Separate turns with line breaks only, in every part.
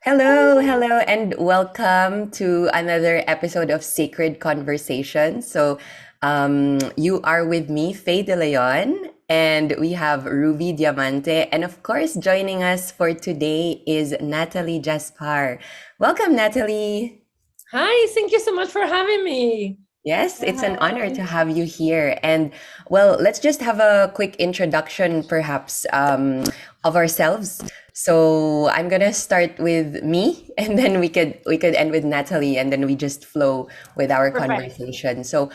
Hello, and welcome to another episode of Sacred Conversation. You are with me, Faye De Leon, and we have Ruby Diamante. And of course, joining us for today is Nathalie Jaspar. Welcome, Nathalie.
Hi, thank you so much for having me.
Yes, it's an honor
Hi.
to have you here. And well, let's just have a quick introduction, perhaps, of ourselves. So I'm gonna start with me, and then we could end with Natalie, and then we just flow with our
Perfect.
conversation. So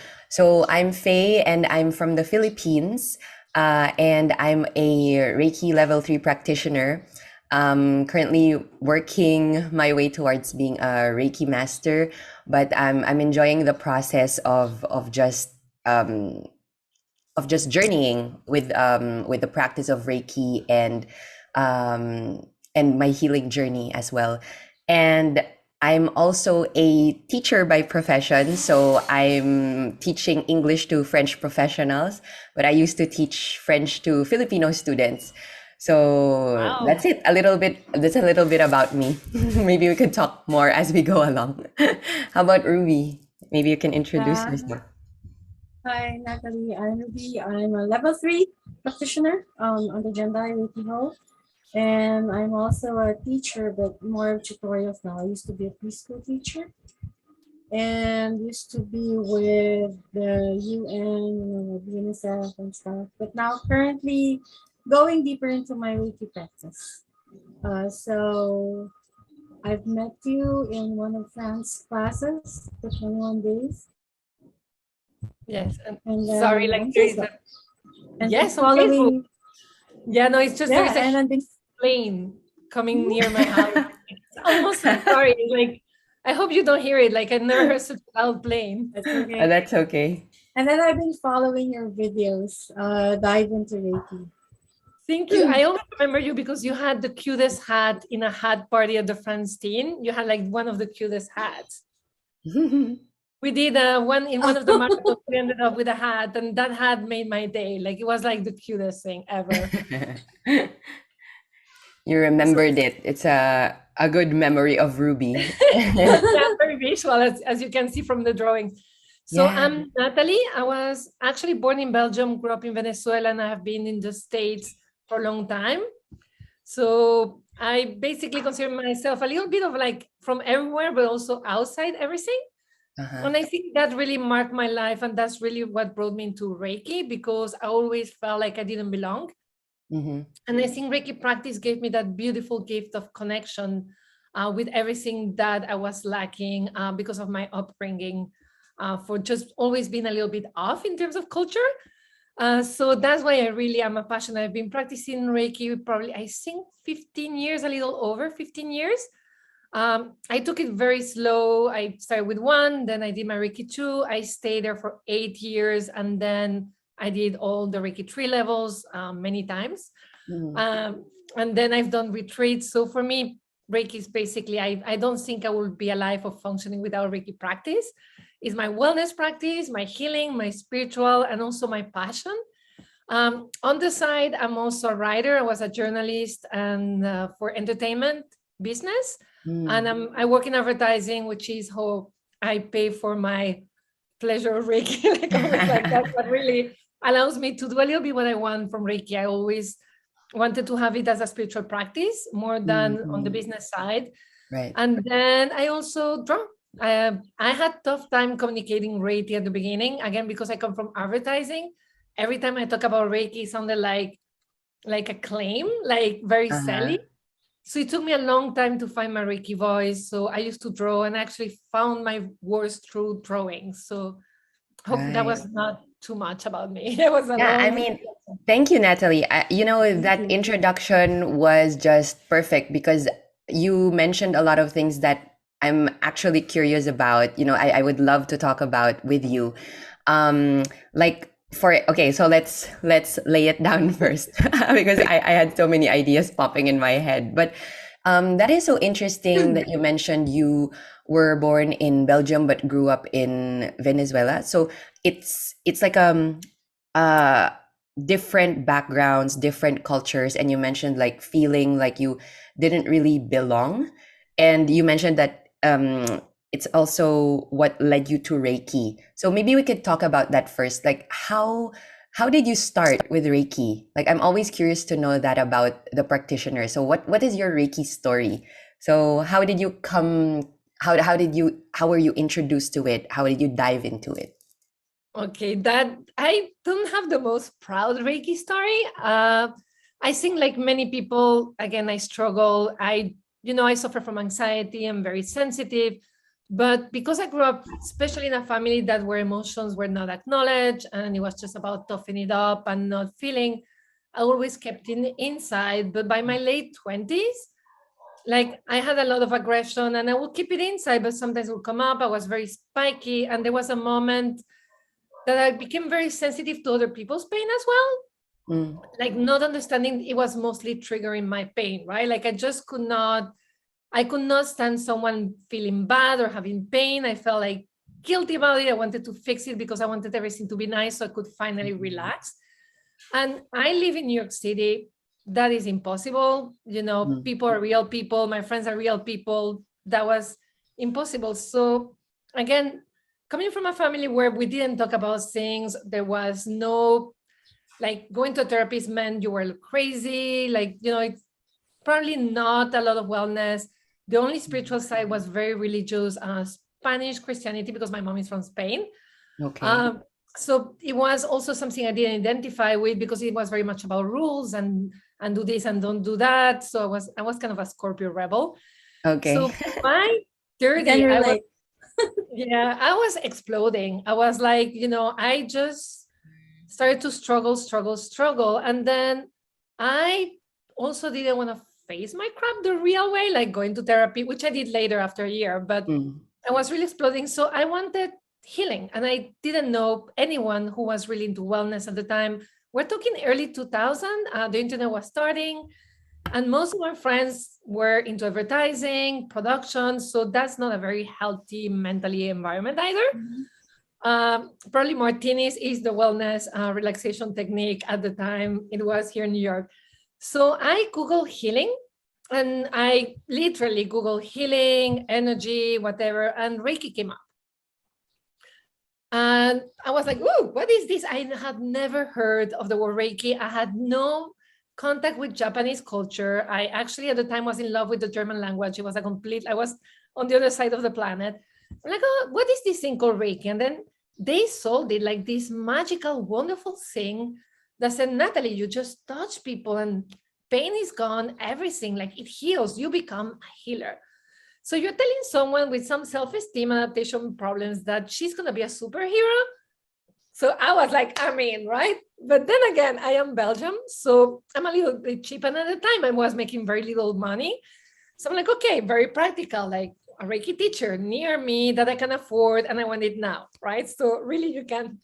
I'm Faye, and I'm from the Philippines, and I'm a Reiki Level 3 practitioner. Currently working my way towards being a Reiki master, but I'm enjoying the process um, of just journeying with the practice of Reiki and my healing journey as well. And I'm also a teacher by profession, so I'm teaching English to French professionals, but I used to teach French to Filipino students. So
Wow.
that's it. That's a little bit about me. Maybe we could talk more as we go along. How about Ruby? Maybe you can introduce
Uh,
yourself.
Hi, Nathalie. I'm Ruby. I'm a level 3 practitioner on the Jendai Reiki Hall. And I'm also a teacher, but more of tutorials now. I used to be a preschool teacher and used to be with the UN, with UNICEF and stuff. But now currently going deeper into my Reiki practice. So I've met you in one of Fran's classes, the 21 days.
Yes. And
And
sorry, like
I'm
there
just
is a
and been
yes on Facebook.
following.
Yeah, no, it's just there
Yeah,
is a
and
huge
I've been.
plane coming near my house. It's almost sorry. Like I hope you don't hear it. Like I never heard such a loud plane.
That's okay.
That's okay.
And then I've been following your videos, dive into Reiki.
Thank you. I only remember you because you had the cutest hat in a hat party at the France teen. You had like one of the cutest hats. We did one in one of the marathons. We ended up with a hat, and that hat made my day. Like it was like the cutest thing ever.
You
So
remembered it. It's a good memory of Ruby.
yeah, very visual, as you can see from the drawings. So
Yeah.
I'm Natalie. I was actually born in Belgium, grew up in Venezuela, and I have been in the States for a long time. So I basically consider myself a little bit of like from everywhere, but also outside everything.
Uh-huh.
And I think that really marked my life. And that's really what brought me into Reiki because I always felt like I didn't belong.
Mm-hmm.
And I think Reiki practice gave me that beautiful gift of connection with everything that I was lacking because of my upbringing, for just always being a little bit off in terms of culture. So that's why I really am a passionate. I've been practicing Reiki probably, I think, 15 years, a little over 15 years. I took it very slow. I started with one, then I did my Reiki 2. I stayed there for 8 years, and then I did all the Reiki 3 levels many times.
Mm-hmm.
Um, and then I've done retreats. So for me, Reiki is basically, I don't think I will be alive or functioning without Reiki practice. It's my wellness practice, my healing, my spiritual, and also my passion. On the side, I'm also a writer. I was a journalist and for entertainment business. And I work in advertising, which is how I pay for my pleasure of Reiki. Like always like that, what really allows me to do a little bit what I want from Reiki. I always wanted to have it as a spiritual practice more than on the
Mm-hmm.
business side.
Right.
And then I also draw. I had tough time communicating Reiki at the beginning, again, because I come from advertising. Every time I talk about Reiki, it sounded like a claim, like very
Uh-huh.
selly. So it took me a long time to find my Reiki voice. So I used to draw and actually found my words through drawing. So hope that
Right.
was not too much about me. It was a
Yeah, I
long.
mean, thank you, Natalie.
Thank
That
you.
introduction was just perfect because you mentioned a lot of things that I'm actually curious about. I would love to talk about with you. Like okay, so let's lay it down first because I had so many ideas popping in my head. But that is so interesting that you mentioned you were born in Belgium but grew up in Venezuela. So it's like uh different backgrounds, different cultures, and you mentioned like feeling like you didn't really belong. And you mentioned that it's also what led you to Reiki. So maybe we could talk about that first. Like how did you start with Reiki? Like I'm always curious to know that about the practitioner. So what is your Reiki story? So how did you come how were you introduced to it? How did you dive into it?
Okay, that I don't have the most proud Reiki story. I think like many people, again, I struggle. I suffer from anxiety. I'm very sensitive. But because I grew up, especially in a family that where emotions were not acknowledged and it was just about toughing it up and not feeling, I always kept it inside. But by my late 20s, like I had a lot of aggression and I would keep it inside, but sometimes it would come up. I was very spiky. And there was a moment that I became very sensitive to other people's pain as well.
Mm.
Like not understanding it was mostly triggering my pain, right? Like I could not stand someone feeling bad or having pain. I felt like guilty about it. I wanted to fix it because I wanted everything to be nice so I could finally relax. And I live in New York City. That is impossible.
Mm.
People are real people. My friends are real people. That was impossible. So again, coming from a family where we didn't talk about things, there was no, like going to a therapist meant you were crazy. Like, it's probably not a lot of wellness. The only spiritual side was very religious, Spanish Christianity, because my mom is from Spain.
Okay.
So it was also something I didn't identify with because it was very much about rules and do this and don't do that. So I was kind of a Scorpio rebel.
Okay.
So by
I can
30,
relate.
I was exploding. I was like, I just started to struggle. And then I also didn't want to face my crap the real way, like going to therapy, which I did later after a year, but
Mm.
I was really exploding. So I wanted healing. And I didn't know anyone who was really into wellness at the time. We're talking early 2000. The internet was starting. And most of my friends were into advertising, production. So that's not a very healthy mentally environment either.
Mhm.
Probably martinis is the wellness relaxation technique at the time. It was here in New York. So I Googled healing and I literally Googled healing, energy, whatever, and Reiki came up. And I was like, "Ooh, what is this?" I had never heard of the word Reiki. I had no contact with Japanese culture. I actually at the time was in love with the German language. I was on the other side of the planet. I'm like, "Oh, what is this thing called Reiki?" And then they sold it like this magical, wonderful thing that said, "Natalie, you just touch people and pain is gone, everything, like it heals. You become a healer." So you're telling someone with some self-esteem adaptation problems that she's going to be a superhero? So I was like, I'm in, right? But then again, I am Belgium, so I'm a little bit cheap. And at the time, I was making very little money. So I'm like, okay, very practical, like a Reiki teacher near me that I can afford, and I want it now, right? So really, you can.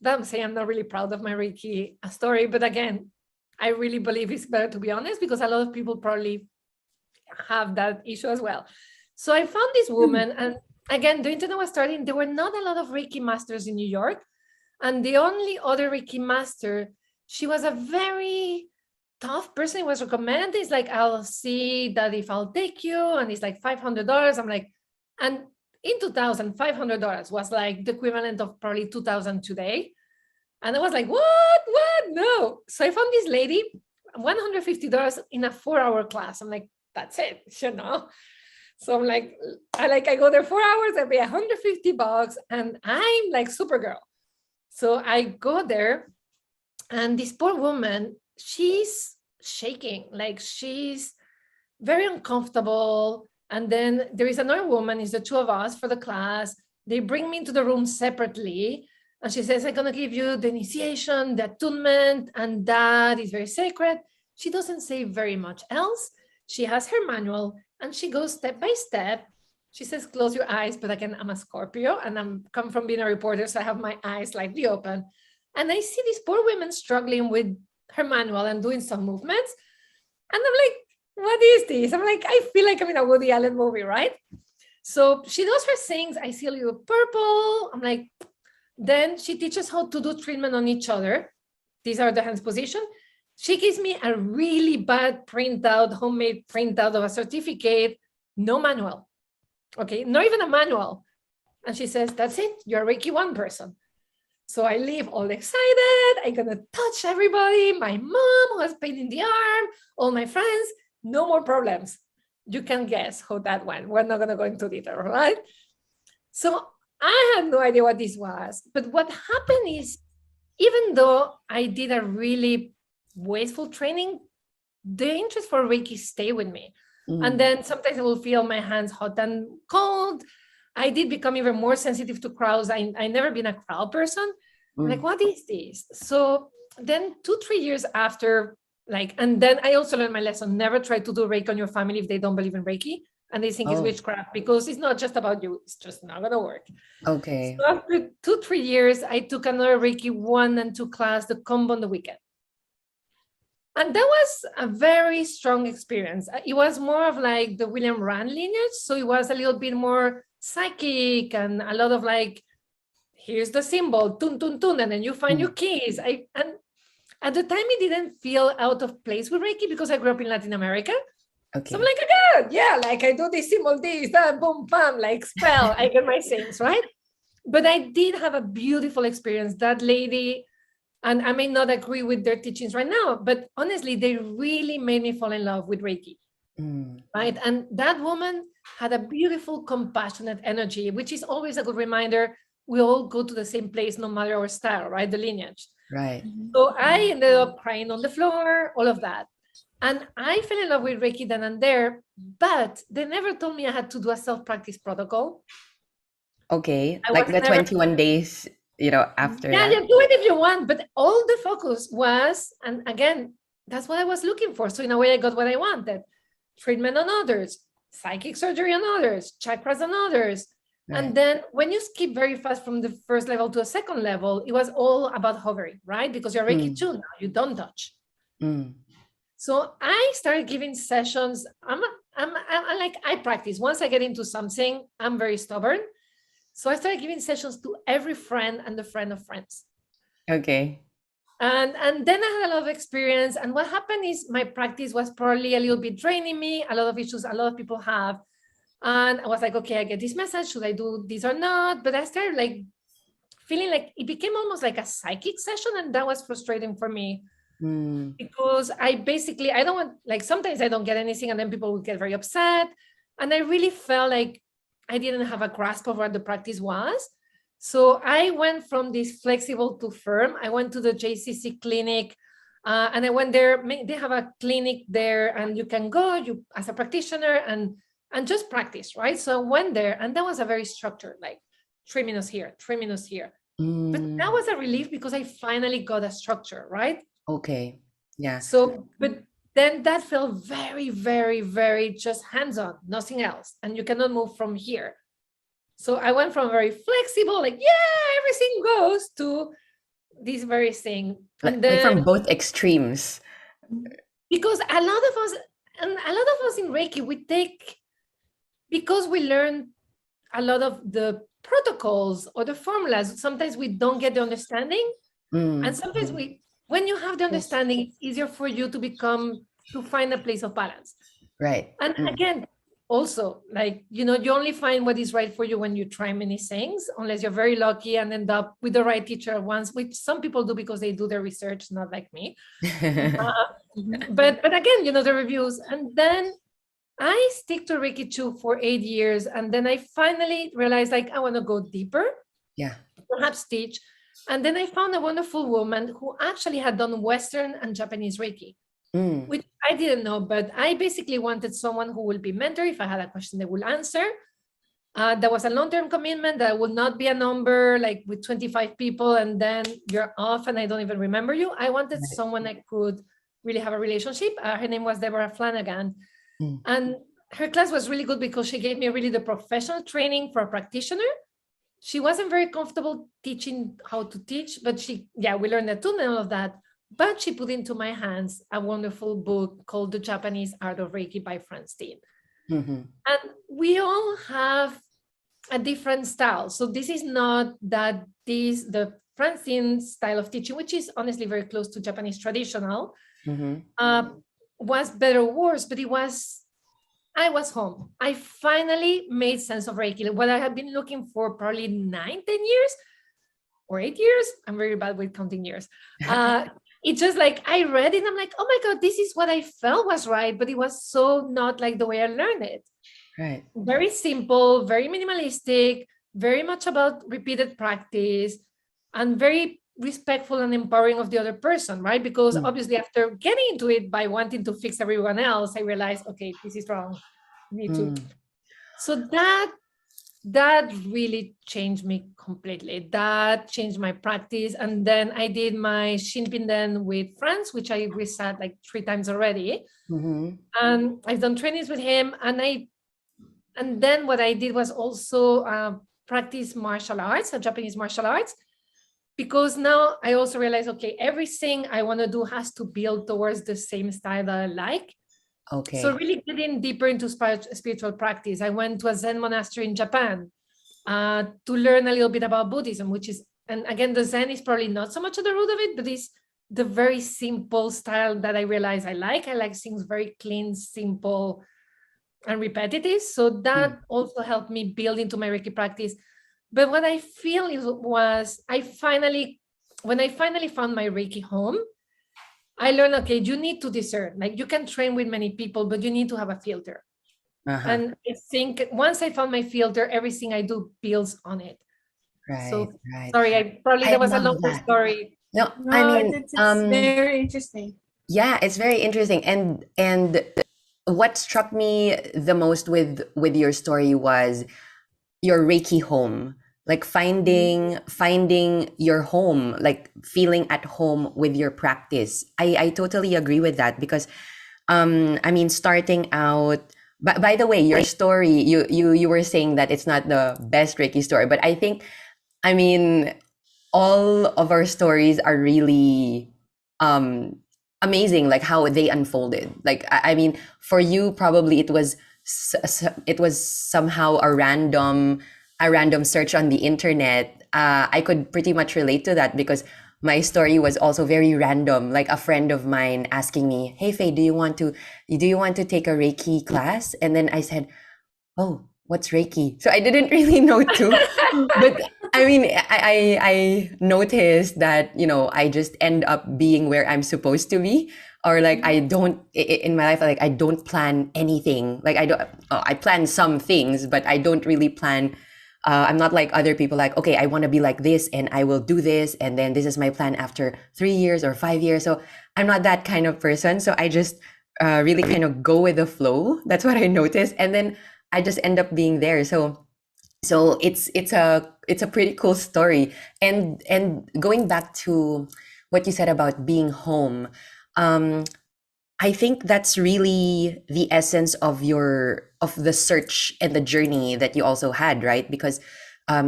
I'm saying I'm not really proud of my Reiki story, but again, I really believe it's better to be honest because a lot of people probably have that issue as well. So I found this woman, and again, the internet was starting. There were not a lot of Reiki masters in New York. And the only other Reiki master, she was a very tough person. It was recommended. It's like, I'll see that if I'll take you, and it's like $500. I'm like, and in 2000, $500 was like the equivalent of probably 2000 today. And I was like, what? No. So I found this lady, $150 in a 4-hour class. I'm like, that's it, So I'm like, I go there 4 hours, I pay $150, and I'm like Supergirl. So I go there, and this poor woman, she's shaking, like she's very uncomfortable. And then there is another woman, it's the two of us for the class. They bring me into the room separately. And she says, I'm going to give you the initiation, the attunement, and that is very sacred. She doesn't say very much else. She has her manual and she goes step by step. She says, close your eyes. But again, I'm a Scorpio and I'm come from being a reporter. So I have my eyes slightly open. And I see these poor women struggling with her manual and doing some movements. And I'm like, what is this? I'm like, I feel like I'm in a Woody Allen movie, right? So she does her things. I see a little purple. I'm like, then she teaches how to do treatment on each other. These are the hands position. She gives me a really bad printout, homemade printout of a certificate no manual. Okay, not even a manual. And she says, that's it, you're a Reiki 1 person. So I leave all excited. I'm going to touch everybody. My mom who has pain in the arm, all my friends, no more problems. You can guess how that went. We're not going to go into detail, right? So I had no idea what this was. But what happened is, even though I did a really wasteful training, the interest for Reiki stayed with me. And then sometimes I will feel my hands hot and cold. I did become even more sensitive to crowds. I never been a crowd person. Like, what is this? So then 2-3 years after, and then I also learned my lesson: never try to do Reiki on your family if they don't believe in Reiki and they think it's witchcraft, because it's not just about you. It's just not gonna work.
Okay.
So after 2-3 years, I took another Reiki 1 and 2 class, the combo on the weekend. And that was a very strong experience. It was more of like the William Rand lineage. So it was a little bit more psychic and a lot of here's the symbol, tun, tun, tun, and then you find your keys. And at the time, it didn't feel out of place with Reiki because I grew up in Latin America. Okay. So I'm like, oh God, yeah, I do this symbol, this, that, boom, bam, spell, I get my things, right? But I did have a beautiful experience. That lady, and I may not agree with their teachings right now, but honestly, they really made me fall in love with Reiki, right? And that woman had a beautiful, compassionate energy, which is always a good reminder. We all go to the same place, no matter our style, right? The lineage.
Right.
So I ended up crying on the floor, all of that. And I fell in love with Reiki then and there, but they never told me I had to do a self-practice protocol.
Okay. Like the 21 days, after that.
Yeah, do it if you want. But all the focus was, and again, that's what I was looking for. So in a way, I got what I wanted. Treatment on others, psychic surgery on others, chakras on others. Right. And then when you skip very fast from the first level to a second level, it was all about hovering, right? Because you're Reiki 2 now, you don't touch. So I started giving sessions. I practice. Once I get into something, I'm very stubborn. So I started giving sessions to every friend and the friend of friends.
Okay.
And then I had a lot of experience. And what happened is my practice was probably a little bit draining me, a lot of issues a lot of people have. And I was like, okay, I get this message. Should I do this or not? But I started feeling like it became almost like a psychic session. And that was frustrating for me because I don't want, sometimes I don't get anything and then people would get very upset. And I really felt like I didn't have a grasp of what the practice was. So I went from this flexible to firm. I went to the JCC clinic and I went there. They have a clinic there and you can go as a practitioner and just practice, right? So I went there and that was a very structured, 3 minutes here, 3 minutes here. But that was a relief because I finally got a structure, right?
Okay. Yeah.
So, but then that felt very, very, very just hands-on, nothing else. And you cannot move from here. So I went from very flexible, everything goes, to this very thing. And then
from both extremes.
Because a lot of us in Reiki, we take, because we learn a lot of the protocols or the formulas, sometimes we don't get the understanding. And sometimes when you have the understanding, it's easier for you to find a place of balance.
Right.
And again, also, you only find what is right for you when you try many things, unless you're very lucky and end up with the right teacher at once, which some people do because they do their research, not like me. But again, the reviews. And then I stick to Reiki 2 for 8 years. And then I finally realized, I want to go deeper.
Yeah.
Perhaps teach. And then I found a wonderful woman who actually had done Western and Japanese Reiki, which I didn't know, but I basically wanted someone who will be mentor. If I had a question, they will answer. There was a long-term commitment that would not be a number with 25 people and then you're off and I don't even remember you. I wanted someone I could really have a relationship. Her name was Deborah Flanagan. And her class was really good because she gave me really the professional training for a practitioner. She wasn't very comfortable teaching how to teach, but we learned the tune and all of that. But she put into my hands a wonderful book called The Japanese Art of Reiki by Francine. And we all have a different style. So this is not that the Francine style of teaching, which is honestly very close to Japanese traditional, was better or worse, but it was I was home. I finally made sense of Reiki, what I have been looking for probably 9, 10 years or 8 years. I'm very bad with counting years. It's just like I read it. I'm like, oh my God, this is what I felt was right, but it was so not like the way I learned it.
Right.
Very simple, very minimalistic, very much about repeated practice, and very respectful and empowering of the other person, right? Because obviously after getting into it by wanting to fix everyone else, I realized, okay, this is wrong. Me too. So that really changed me completely. That changed my practice. And then I did my Shinpinden with Franz, which I resat like 3 times already. And I've done trainings with him. And then what I did was also practice martial arts, Japanese martial arts, because now I also realize, okay, everything I want to do has to build towards the same style that I like.
Okay.
So really getting deeper into spiritual practice. I went to a Zen monastery in Japan to learn a little bit about Buddhism, which is, and again, the Zen is probably not so much at the root of it, but it's the very simple style that I realize I like. I like things very clean, simple, and repetitive. So that also helped me build into my Reiki practice. But what I feel was when I finally found my Reiki home, I learned, okay, you need to discern. Like you can train with many people, but you need to have a filter. And I think once I found my filter, everything I do builds on it.
Right.
So
right.
sorry, that was a longer story.
No,
No,
I mean,
it's very interesting.
yeah, it's very interesting. And what struck me the most with your story was your Reiki home, like finding your home, like feeling at home with your practice. I totally agree with that because I mean, starting out, by the way, your story, you were saying that it's not the best Reiki story, but I think, I mean, all of our stories are really amazing, like how they unfolded. Like I mean, for you, probably it was somehow a random search on the internet. I could pretty much relate to that because my story was also very random. Like a friend of mine asking me, "Hey Faye, do you want to take a Reiki class?" And then I said, "Oh, what's Reiki?" So I didn't really know too. But I mean, I noticed that, I just end up being where I'm supposed to be. Or like I don't in my life, like I don't plan anything. Like I plan some things, but I don't really plan. I'm not like other people, like, okay, I want to be like this and I will do this. And then this is my plan after 3 years or 5 years. So I'm not that kind of person. So I just really kind of go with the flow. That's what I noticed. And then I just end up being there. So it's a pretty cool story. And going back to what you said about being home, I think that's really the essence of the search and the journey that you also had, right? Because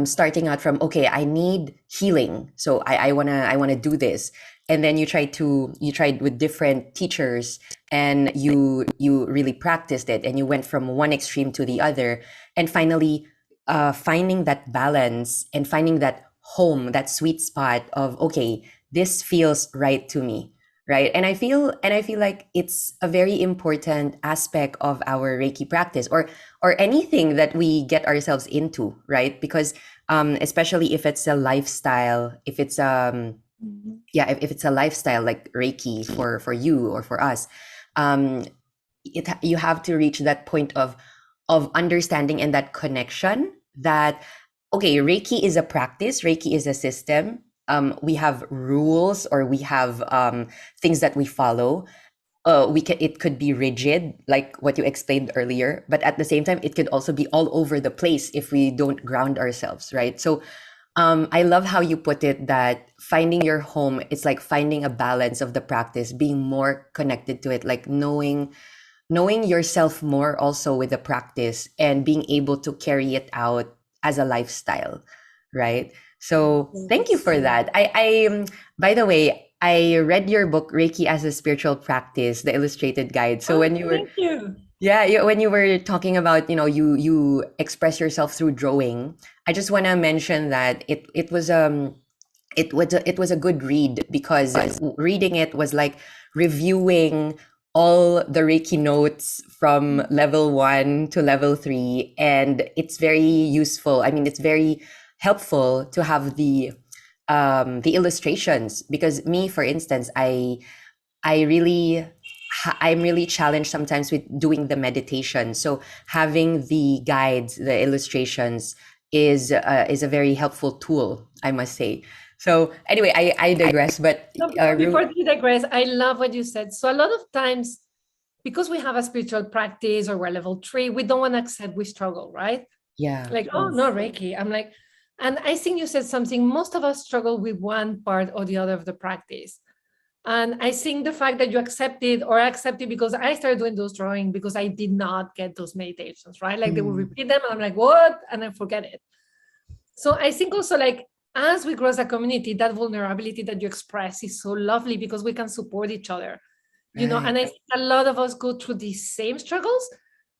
starting out from, okay, I need healing, so I wanna do this, and then you tried with different teachers, and you really practiced it, and you went from one extreme to the other, and finally finding that balance and finding that home, that sweet spot of, okay, this feels right to me, right? And I feel like it's a very important aspect of our Reiki practice, or anything that we get ourselves into, right? Because especially if it's a lifestyle, if it's if it's a lifestyle like Reiki for you or for us, you have to reach that point of understanding and that connection that, okay, Reiki is a practice, Reiki is a system. We have rules, or we have things that we follow. It could be rigid, like what you explained earlier, but at the same time, it could also be all over the place if we don't ground ourselves, right? So I love how you put it, that finding your home, it's like finding a balance of the practice, being more connected to it, like knowing yourself more also with the practice, and being able to carry it out as a lifestyle, right? So thank you for that. By the way, I read your book, Reiki as a Spiritual Practice, the illustrated guide. So when you were,
Thank you.
yeah, when you were talking about, you express yourself through drawing, I just want to mention that it was it was a good read, because reading it was like reviewing all the Reiki notes from level 1 to level 3, and it's very useful. I mean, it's very helpful to have the illustrations, because me, for instance, I really I'm really challenged sometimes with doing the meditation. So having the guides, the illustrations is a very helpful tool, I must say. So anyway, I digress, but
No, before you digress, I love what you said. So a lot of times, because we have a spiritual practice or we're level 3, we don't want to accept we struggle, right?
yeah,
Like, oh, no, Reiki. I'm like, and I think you said something, most of us struggle with one part or the other of the practice. And I think the fact that you accept it, or accept it because I started doing those drawing because I did not get those meditations, right? Like they would repeat them and I'm like, what? And I forget it. So I think also, like, as we grow as a community, that vulnerability that you express is so lovely because we can support each other, you know.
right.
And I think a lot of us go through these same struggles,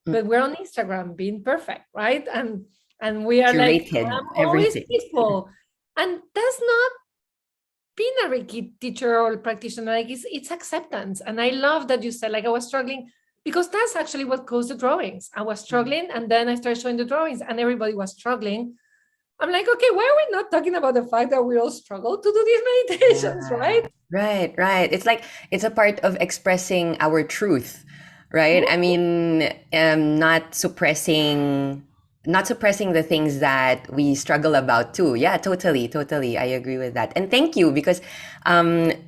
but we're on Instagram being perfect, right? And we are like,
Curated
I'm always
everything.
peaceful. And that's not being a Reiki teacher or practitioner. Like, it's acceptance. And I love that you said, like, I was struggling, because that's actually what caused the drawings. I was struggling, and then I started showing the drawings and everybody was struggling. I'm like, okay, why are we not talking about the fact that we all struggle to do these meditations,
Yeah.
right?
Right. It's like it's a part of expressing our truth, right? I mean, not suppressing the things that we struggle about too. Yeah, totally. I agree with that. And thank you, because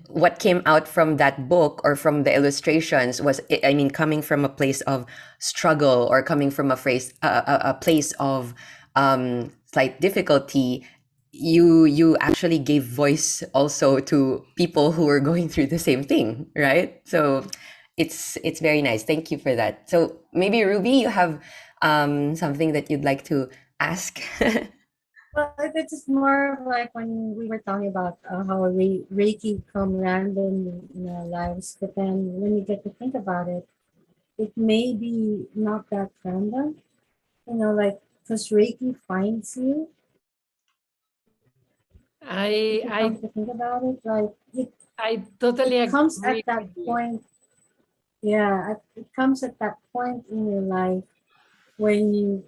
what came out from that book or from the illustrations was, I mean, coming from a place of struggle, or coming from a place of slight difficulty, you actually gave voice also to people who are going through the same thing, right? So it's very nice. Thank you for that. So maybe Ruby, you have something that you'd like to ask.
Well, it's just more of like when we were talking about how Reiki come random in our lives, but then when you get to think about it, it may be not that random, like because Reiki finds you. If you
I
come to think about it, like
I totally
it comes
agree
at that
with you.
point. Yeah, it comes at that point in your life when you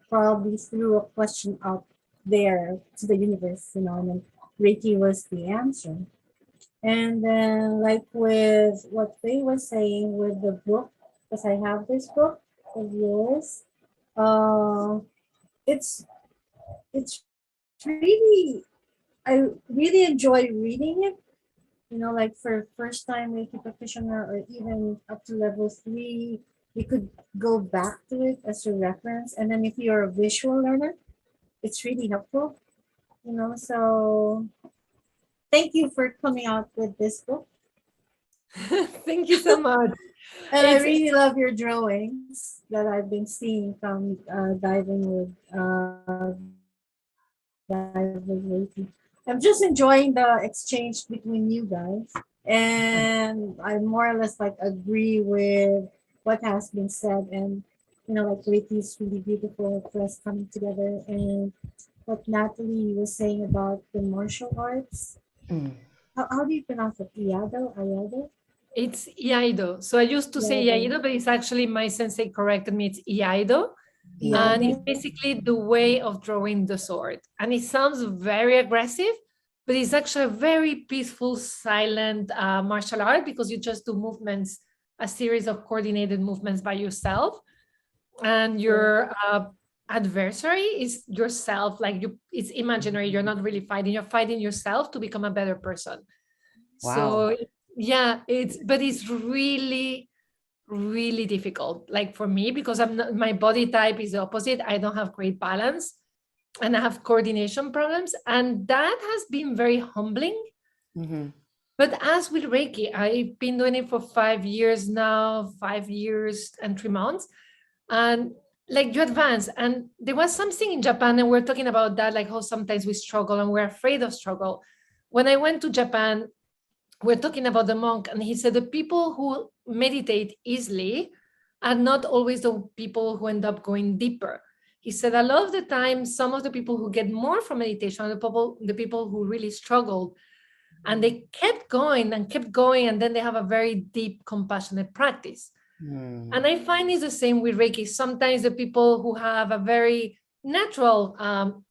probably threw a question out there to the universe, and then Reiki was the answer. And then, like with what they were saying with the book, because I have this book of yours, uh, it's it's really, I really enjoy reading it. Like for first time Reiki practitioner, or even up to level 3, you could go back to it as a reference. And then if you're a visual learner, it's really helpful. So thank you for coming out with this book.
Thank you so much.
And I really love your drawings that I've been seeing from diving with Reiki. I'm just enjoying the exchange between you guys. And I more or less like agree with what has been said. And like Reiki is really beautiful for us coming together. And what Nathalie was saying about the martial arts. How do you pronounce it? Iaido?
It's Iaido. So I used to say Iaido, but it's actually my sensei corrected me. It's Iaido. And it's basically the way of drawing the sword. And it sounds very aggressive, but it's actually a very peaceful, silent martial art, because you just do movements, a series of coordinated movements by yourself. And your adversary is yourself. Like it's imaginary. You're not really fighting. You're fighting yourself to become a better person.
Wow.
So yeah, it's really, really difficult, like for me, because my body type is the opposite. I don't have great balance and I have coordination problems, and that has been very humbling. But as with Reiki, I've been doing it for 5 years now, 5 years and 3 months, and like you advance. And there was something in Japan, and we're talking about that, like how sometimes we struggle and we're afraid of struggle. When I went to Japan, we're talking about the monk, and he said the people who meditate easily are not always the people who end up going deeper. He said a lot of the time, some of the people who get more from meditation are the people who really struggled. And they kept going and kept going, and then they have a very deep, compassionate practice. And I find it's the same with Reiki. Sometimes the people who have a very natural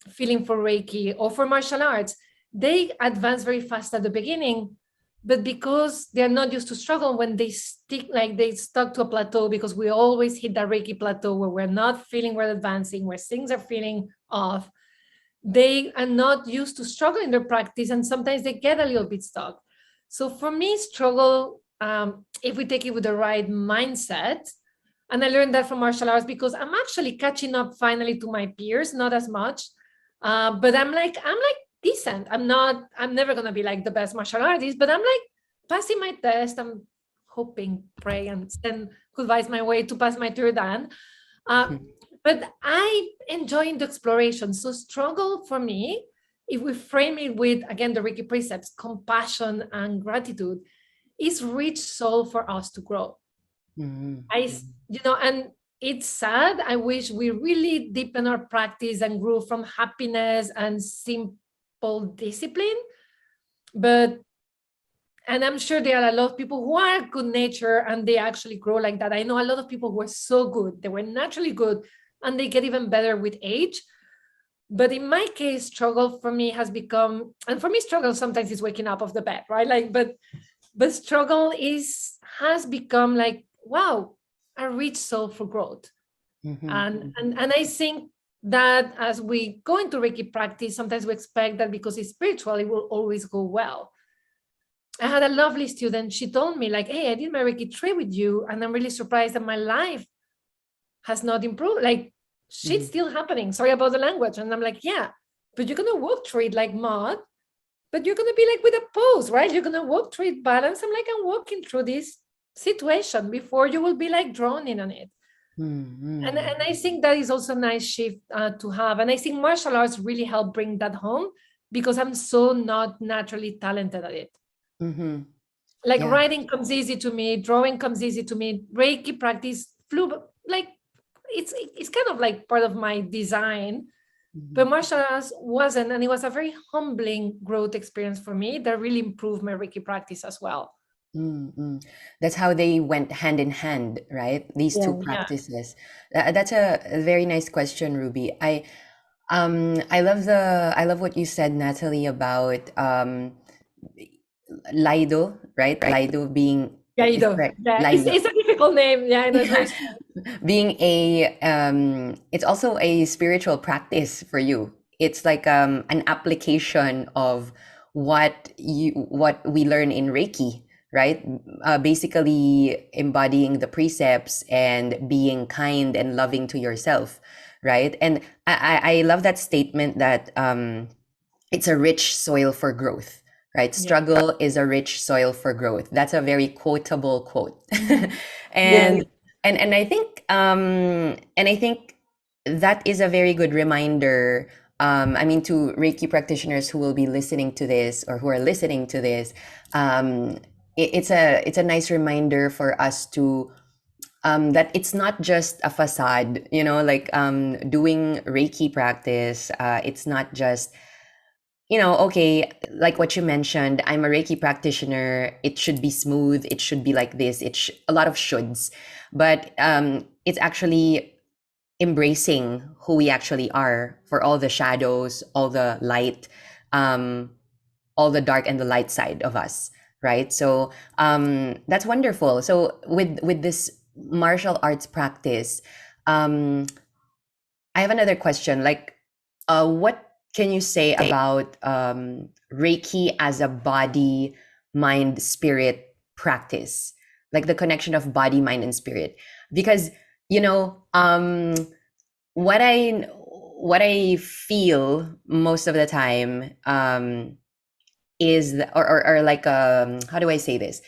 feeling for Reiki or for martial arts, they advance very fast at the beginning, but because they're not used to struggle, when they stick, like they stuck to a plateau, because we always hit that Reiki plateau where we're not feeling we're advancing, where things are feeling off. They are not used to struggle in their practice, and sometimes they get a little bit stuck. So for me, struggle, if we take it with the right mindset, and I learned that from martial arts, because I'm actually catching up finally to my peers, not as much, but I'm like decent. I'm never gonna be like the best martial artist, but I'm like passing my test. I'm hoping, pray, and send good vibes my way to pass my third dan. But I enjoy the exploration. So struggle for me, if we frame it with, again, the Reiki precepts, compassion and gratitude, is rich soul for us to grow. And it's sad. I wish we really deepen our practice and grew from happiness and simple discipline. And I'm sure there are a lot of people who are good nature and they actually grow like that. I know a lot of people who are so good. They were naturally good and they get even better with age. But in my case, struggle for me has become, and for me, struggle sometimes is waking up off the bed, right? Like, but struggle has become like, wow, a rich soul for growth. And I think that as we go into Reiki practice, sometimes we expect that because it's spiritual, it will always go well. I had a lovely student. She told me like, hey, I did my Reiki 3 with you, and I'm really surprised that my life has not improved. Like, shit's still happening. Sorry about the language. And I'm like, yeah, but you're going to walk through it like mud, but you're going to be like with a pose, right? You're going to walk through it balanced. I'm like, I'm walking through this situation before you will be like drawn in on it. And I think that is also a nice shift to have. And I think martial arts really help bring that home, because I'm so not naturally talented at it. Like writing comes easy to me, drawing comes easy to me, Reiki practice flew, like it's kind of like part of my design, but martial arts wasn't, and it was a very humbling growth experience for me that really improved my Reiki practice as well.
That's how they went hand in hand, right? These two practices. That's a very nice question, Ruby. I love what you said, Natalie, about Lido, right? Lido being
Lido. Yeah, it's a difficult name. Yeah, and it's
being it's also a spiritual practice for you. It's like an application of what we learn in Reiki, right? Basically embodying the precepts and being kind and loving to yourself, right? And I love that statement that it's a rich soil for growth, right? Struggle is a rich soil for growth. That's a very quotable quote. And I think that is a very good reminder. I mean, to Reiki practitioners who will be listening to this or who are listening to this, it's a nice reminder for us to that it's not just a facade, like doing Reiki practice. It's not just, okay, like what you mentioned, I'm a Reiki practitioner. It should be smooth. It should be like this. It's a lot of shoulds, but it's actually embracing who we actually are, for all the shadows, all the light, all the dark and the light side of us, right? So that's wonderful. So with this martial arts practice, I have another question. Like, what can you say about Reiki as a body, mind, spirit practice? Like the connection of body, mind, and spirit. Because, what I feel most of the time is, or like, how do I say this?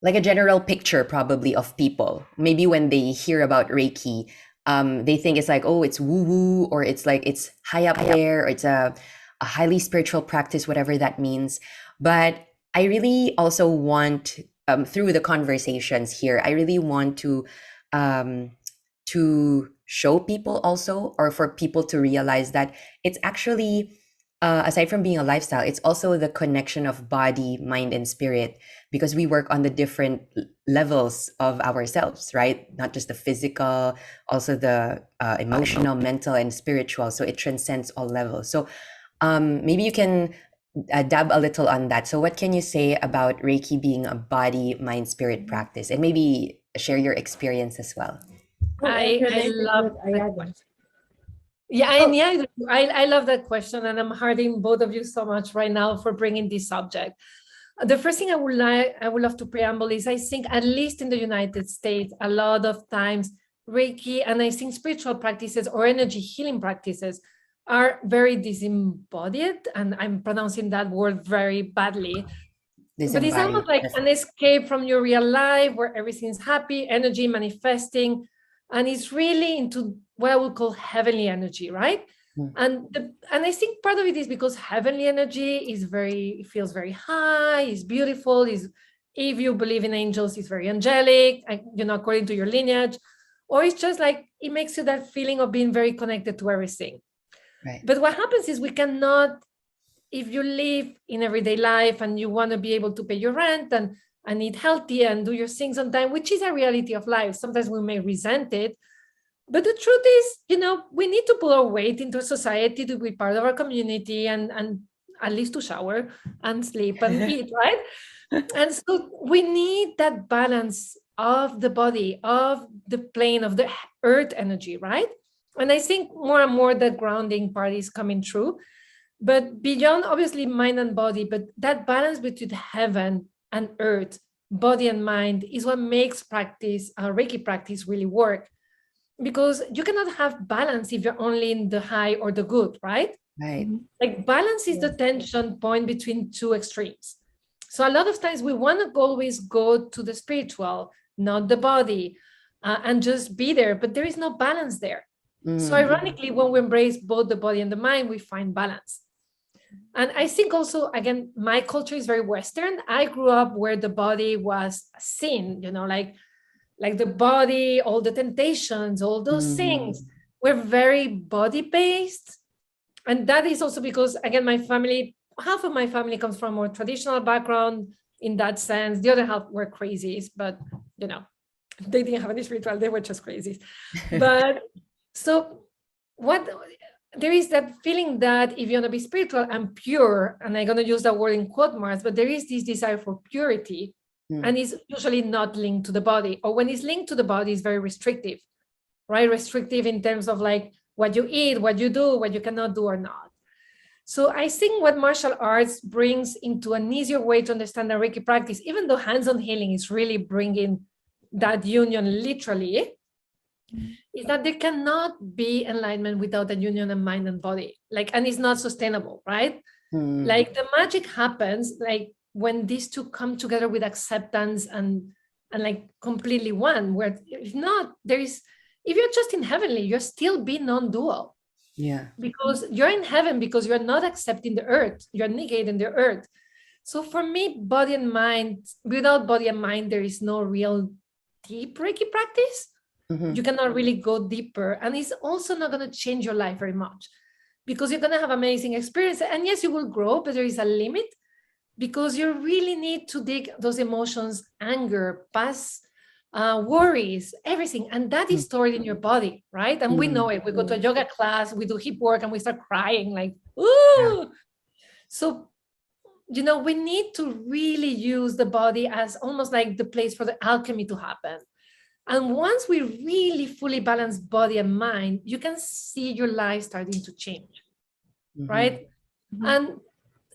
Like a general picture probably of people. Maybe when they hear about Reiki, they think it's like, oh, it's woo woo, or it's like it's high up there, or it's a highly spiritual practice, whatever that means. But I really also want, through the conversations here, I really want to show people also, or for people to realize that it's actually aside from being a lifestyle, it's also the connection of body, mind, and spirit, because we work on the different levels of ourselves, right? Not just the physical, also the emotional, mental, and spiritual. So it transcends all levels. So maybe you can dab a little on that. So what can you say about Reiki being a body, mind, spirit practice? And maybe share your experience as well.
I love that
that.
question. Yeah, and yeah, I love that question, and I'm hearting both of you so much right now for bringing this subject. The first thing I would love to preamble is, I think at least in the United States, a lot of times Reiki and I think spiritual practices or energy healing practices are very disembodied, and I'm pronouncing that word very badly. But it's almost like an escape from your real life where everything's happy, energy manifesting, and it's really into what I would call heavenly energy, right? And I think part of it is because heavenly energy is it feels very high, is beautiful, is, if you believe in angels, it's very angelic, according to your lineage, or it's just like, it makes you that feeling of being very connected to everything.
Right.
But what happens is we cannot, if you live in everyday life and you want to be able to pay your rent and eat healthy and do your things on time, which is a reality of life, sometimes we may resent it. But the truth is, we need to put our weight into society to be part of our community and at least to shower and sleep and eat, right? And so we need that balance of the body, of the plane, of the earth energy, right? And I think more and more that grounding part is coming true. But beyond, obviously, mind and body, but that balance between heaven and earth, body and mind, is what makes Reiki practice really work. Because you cannot have balance if you're only in the high or the good, right?
Right.
Like balance is the tension point between two extremes. So a lot of times we want to always go to the spiritual, not the body, and just be there, but there is no balance there. So ironically, when we embrace both the body and the mind, we find balance. And I think also, again, my culture is very Western. I grew up where the body was sin, like the body, all the temptations, all those things were very body-based. And that is also because, again, half of my family comes from a more traditional background in that sense. The other half were crazies, but, they didn't have any spiritual, they were just crazies. But so there is that feeling that if you want to be spiritual and pure, and I'm going to use that word in quote marks, but there is this desire for purity. And it's usually not linked to the body, or when it's linked to the body, it's very restrictive, right? Restrictive in terms of like what you eat, what you do, what you cannot do or not. So I think what martial arts brings into an easier way to understand the Reiki practice, even though hands-on healing is really bringing that union literally, is that there cannot be enlightenment without a union of mind and body, and it's not sustainable, right? Like the magic happens like when these two come together with acceptance and like completely one, where if not, if you're just in heavenly, you're still being non-dual.
Yeah.
Because you're in heaven because you're not accepting the earth, you're negating the earth. So for me, body and mind, without body and mind, there is no real deep Reiki practice. You cannot really go deeper. And it's also not going to change your life very much because you're going to have amazing experience. And yes, you will grow, but there is a limit because you really need to dig those emotions, anger, past worries, everything. And that is stored in your body, right? And we know it. We go to a yoga class, we do hip work, and we start crying like, ooh. Yeah. So, we need to really use the body as almost like the place for the alchemy to happen. And once we really fully balance body and mind, you can see your life starting to change, right? And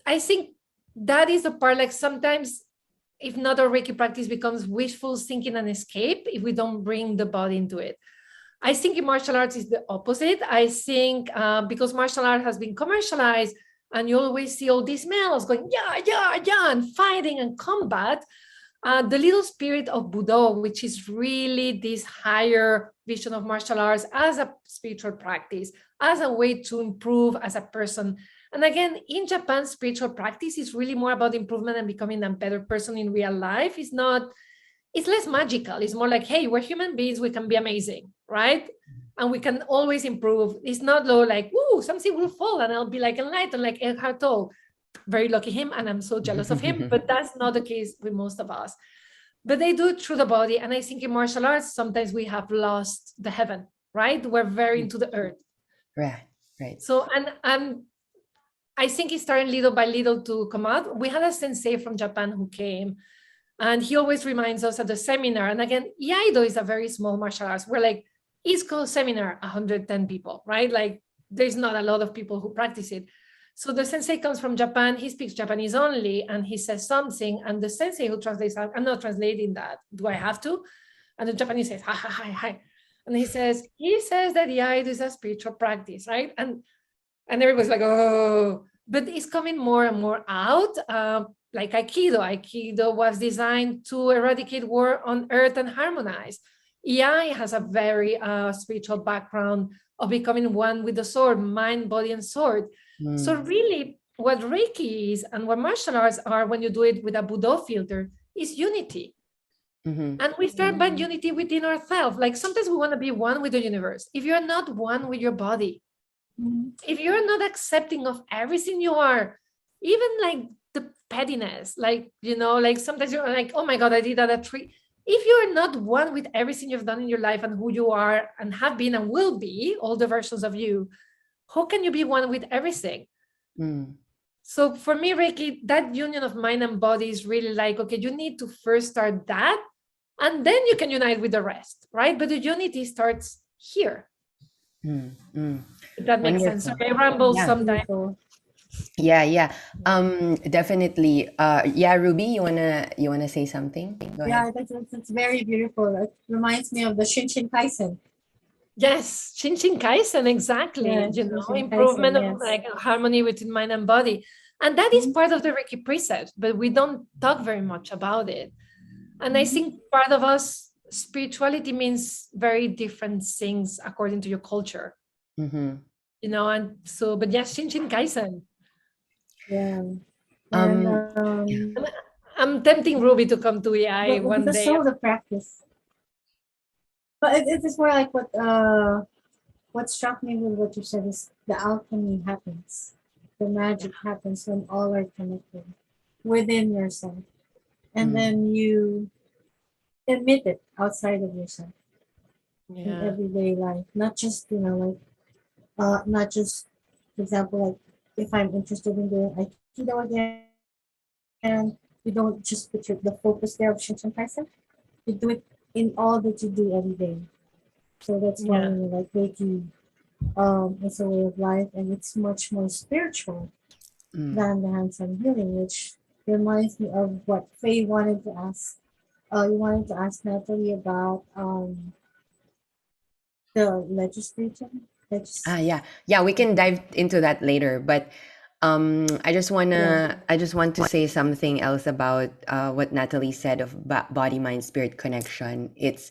I think that is the part, like sometimes, if not, our Reiki practice becomes wishful thinking and escape if we don't bring the body into it. I think in martial arts is the opposite. I think because martial art has been commercialized and you always see all these males going, yeah, and fighting and combat, the little spirit of Budo, which is really this higher vision of martial arts as a spiritual practice, as a way to improve as a person. And again, in Japan, spiritual practice is really more about improvement and becoming a better person in real life. It's less magical. It's more like, hey, we're human beings, we can be amazing, right? and we can always improve. It's not low like, ooh, something will fall and I'll be like enlightened, like Eckhart Tolle. Very lucky him, and I'm so jealous of him, but that's not the case with most of us. But they do it through the body. And I think in martial arts, sometimes we have lost the heaven, right? We're very into the earth.
Right.
So, and I think it's starting little by little to come out. We had a sensei from Japan who came, and he always reminds us at the seminar. And again, Iaido is a very small martial arts. We're like, East Coast seminar, 110 people, right? Like there's not a lot of people who practice it. So the sensei comes from Japan, he speaks Japanese only, and he says something, and the sensei who translates, I'm not translating that, do I have to? And the Japanese says, hi. And he says that Iaido is a spiritual practice, right? And everybody's like, oh, but it's coming more and more out. Like Aikido. Aikido was designed to eradicate war on earth and harmonize. Iai has a very spiritual background of becoming one with the sword, mind, body, and sword. So really, what Reiki is and what martial arts are when you do it with a Budo filter is unity. And we start by unity within ourselves. Like sometimes we want to be one with the universe. If you're not one with your body, if you're not accepting of everything you are, even like the pettiness, like, like sometimes you're like, oh my God, I did that at 3. If you're not one with everything you've done in your life and who you are and have been and will be, all the versions of you, how can you be one with everything? So for me, Reiki, that union of mind and body is really like, okay, you need to first start that, and then you can unite with the rest, right? But the unity starts here. If that makes sense. So I ramble sometimes.
Yeah. Definitely. Ruby, you wanna say something? Go ahead.
That's very beautiful. It reminds me of the Shinshin Kaisen.
Yes, Shinshin Kaisen, exactly. Improvement of like harmony within mind and body. And that is part of the Reiki precepts, but we don't talk very much about it. And I think part of us, spirituality means very different things according to your culture. And so, but yes, Shinshin Kaisen.
Yeah.
I'm tempting Ruby to come to EI one day.
The soul of the practice. But it is more like what struck me with what you said is the alchemy happens. The magic happens when all are connected within yourself. And then you emit it outside of yourself in everyday life. Not just, not just, for example, like if I'm interested in doing Aikido again, and you don't just put the focus there of Shinshin Kaisen. You do it in all that you do every day. So that's why like Reiki is a way of life, and it's much more spiritual than the hands-on healing, which reminds me of what Faye wanted to ask. You wanted to ask Nathalie about the legislation.
Yeah, we can dive into that later, but I just want to say something else about what Nathalie said of body mind spirit connection. It's,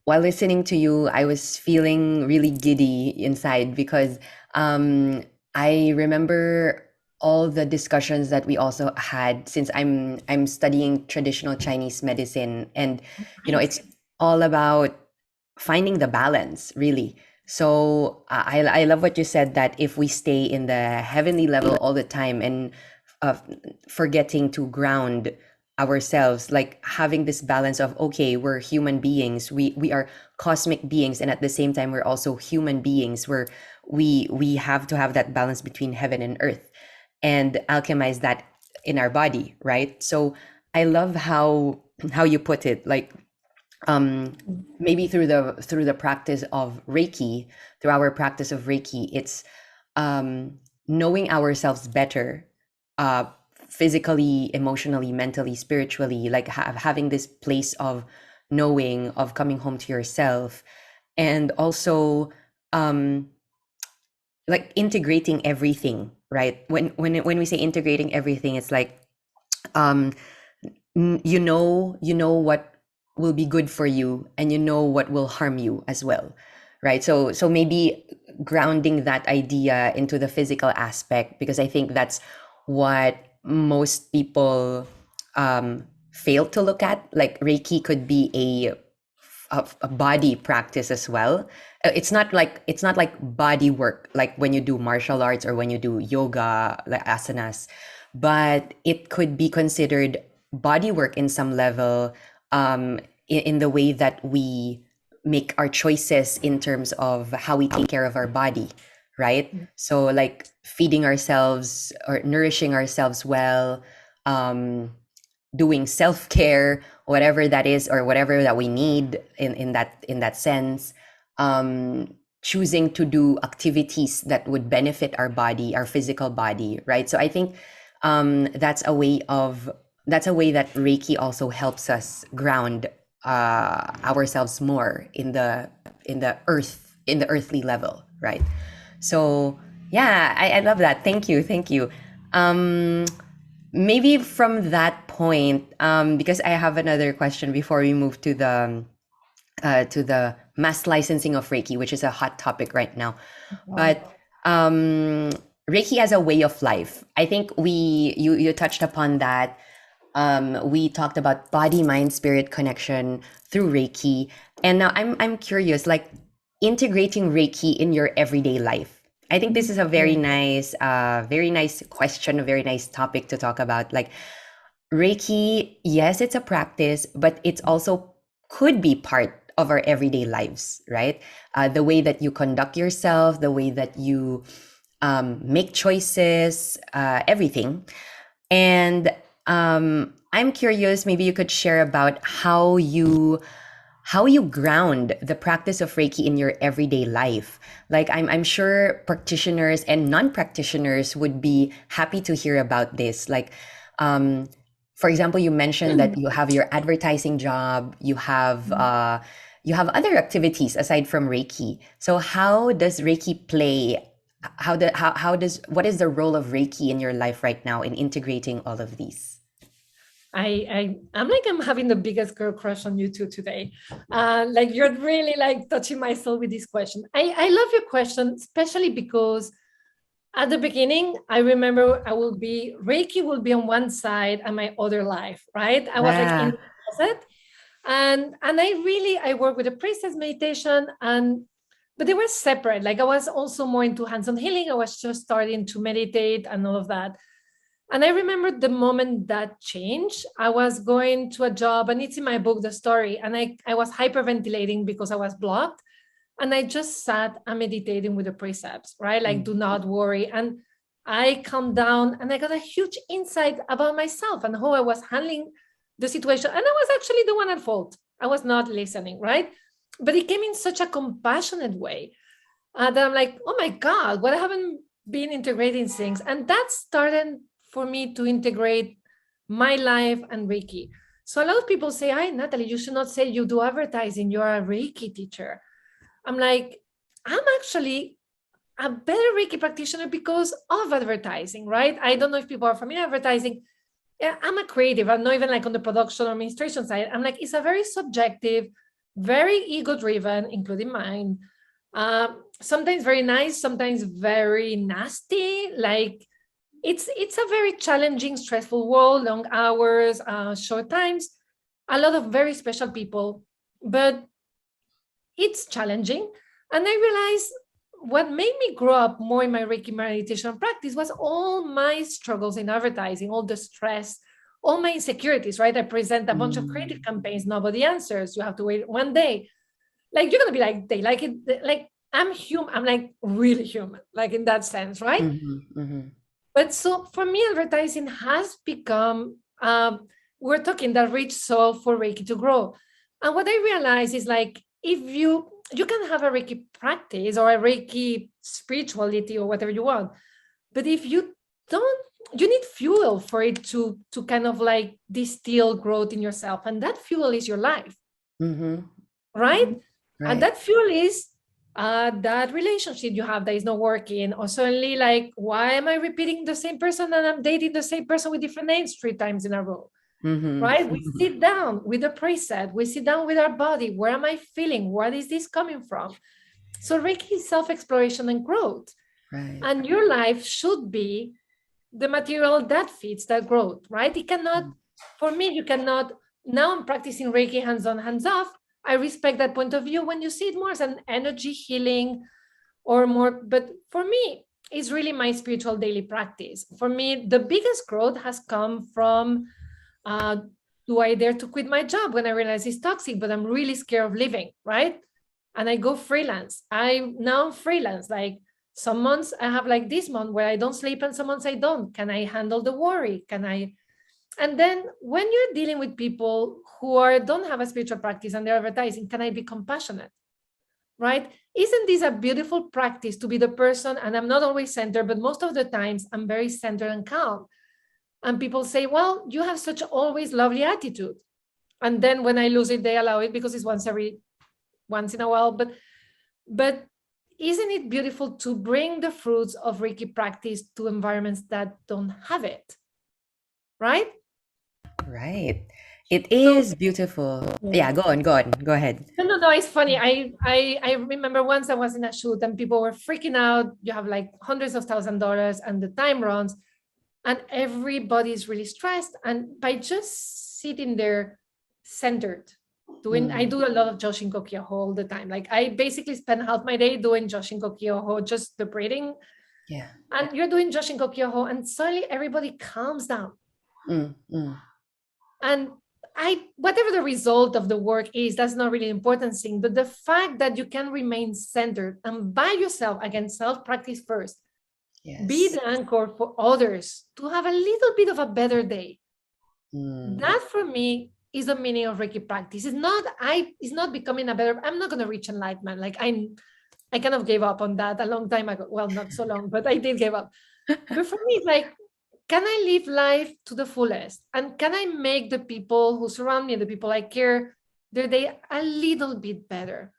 while listening to you, I was feeling really giddy inside because I remember all the discussions that we also had, since I'm studying traditional Chinese medicine, and it's all about finding the balance, really. So I love what you said, that if we stay in the heavenly level all the time and forgetting to ground ourselves, like having this balance of, okay, we're human beings, we are cosmic beings, and at the same time we're also human beings, where we have to have that balance between heaven and earth and alchemize that in our body, right? So I love how you put it, like maybe through the practice of Reiki, through our practice of Reiki, it's knowing ourselves better, physically, emotionally, mentally, spiritually, like having this place of knowing, of coming home to yourself, and also like integrating everything, right? When we say integrating everything, it's like you know what will be good for you, and you know what will harm you as well, right? So maybe grounding that idea into the physical aspect, because I think that's what most people fail to look at. Like Reiki could be a body practice as well. It's not like body work like when you do martial arts or when you do yoga, like asanas, but it could be considered body work in some level, in the way that we make our choices in terms of how we take care of our body, right? So like feeding ourselves or nourishing ourselves well, doing self-care, whatever that is, or whatever that we need in that sense, choosing to do activities that would benefit our body, our physical body, right? So I think that's a way that Reiki also helps us ground ourselves more in the earthly level, right? So yeah, I love that. Thank you. um Maybe from that point, because I have another question before we move to the mass licensing of Reiki, which is a hot topic right now. But Reiki as a way of life, I think you touched upon that. We talked about body, mind, spirit connection through Reiki, and now I'm curious, like integrating Reiki in your everyday life. I think this is a very nice question, a very nice topic to talk about. Like Reiki, yes, it's a practice, but it's also could be part of our everyday lives, right? The way that you conduct yourself, the way that you make choices, everything. And I'm curious, maybe you could share about how you ground the practice of Reiki in your everyday life. Like I'm sure practitioners and non-practitioners would be happy to hear about this. Like, for example, you mentioned that you have your advertising job, you have other activities aside from Reiki. So how does Reiki play? What is the role of Reiki in your life right now in integrating all of these?
I'm having the biggest girl crush on you two today. Like you're really like touching my soul with this question. I love your question, especially because at the beginning, I remember Reiki will be on one side and my other life, right? I was like in the closet. And I work with a priestess meditation, but they were separate. Like I was also more into hands-on healing. I was just starting to meditate and all of that. And I remember the moment that changed. I was going to a job, and it's in my book, the story. And I was hyperventilating because I was blocked. And I just sat and meditating with the precepts, right? Like, do not worry. And I calmed down and I got a huge insight about myself and how I was handling the situation. And I was actually the one at fault. I was not listening, right? But it came in such a compassionate way that I'm like, oh my God, what I haven't been integrating things. And that started for me to integrate my life and Reiki. So a lot of people say, hi, Nathalie, you should not say you do advertising. You're a Reiki teacher. I'm like, I'm actually a better Reiki practitioner because of advertising, right? I don't know if people are familiar with advertising. Yeah, I'm a creative. I'm not even like on the production or administration side. I'm like, it's a very subjective, very ego-driven, including mine. Sometimes very nice, sometimes very nasty. Like it's a very challenging, stressful world, long hours, short times, a lot of very special people, but it's challenging. And I realized what made me grow up more in my Reiki meditation practice was all my struggles in advertising, all the stress, all my insecurities, right? I present a bunch of creative campaigns, nobody answers. You have to wait one day. Like, you're going to be like, they like it. Like, I'm human. I'm like really human, like in that sense, right? But so for me, advertising has become, we're talking that rich soil for Reiki to grow. And what I realize is like, if you can have a Reiki practice or a Reiki spirituality or whatever you want, but if you don't, you need fuel for it to kind of like distill growth in yourself. And that fuel is your life, right? And that fuel is that relationship you have that is not working, or suddenly like, why am I repeating the same person and I'm dating the same person with different names 3 times in a row? Right? We sit down with the preset, we sit down with our body. Where am I feeling? What is this coming from? So Reiki is self-exploration and growth. Right. And your life should be the material that fits that growth, right? It cannot, for me, you cannot, now I'm practicing Reiki hands on, hands off. I respect that point of view when you see it more as an energy healing or more. But for me, it's really my spiritual daily practice. For me, the biggest growth has come from do I dare to quit my job when I realize it's toxic, but I'm really scared of leaving, right? And I go freelance. I'm freelance. Like some months I have like this month where I don't sleep and some months I don't. Can I handle the worry? Can I? And then when you're dealing with people who don't have a spiritual practice and they're advertising, can I be compassionate? Right? Isn't this a beautiful practice to be the person? And I'm not always centered, but most of the times I'm very centered and calm. And people say, well, you have such always lovely attitude. And then when I lose it, they allow it because it's once in a while. But isn't it beautiful to bring the fruits of Reiki practice to environments that don't have it? Right?
Right. It is beautiful. Yeah, go on, go ahead.
No, it's funny. I remember once I was in a shoot and people were freaking out. You have like hundreds of $1,000s and the time runs and everybody's really stressed. And by just sitting there centered, I do a lot of Joshinko Kyoho all the time. Like I basically spend half my day doing Joshinko Kyoho, just the breathing.
Yeah.
And you're doing Joshinko Kyoho and suddenly everybody calms down. And whatever the result of the work is, that's not really an important thing. But the fact that you can remain centered and by yourself, again, self-practice first, be the anchor for others to have a little bit of a better day. That for me is the meaning of Reiki practice. It's not becoming a better, I'm not going to reach enlightenment. Like I kind of gave up on that a long time ago. Well, not so long, but I did give up. But for me, it's like, can I live life to the fullest? And can I make the people who surround me, the people I care, their day a little bit better?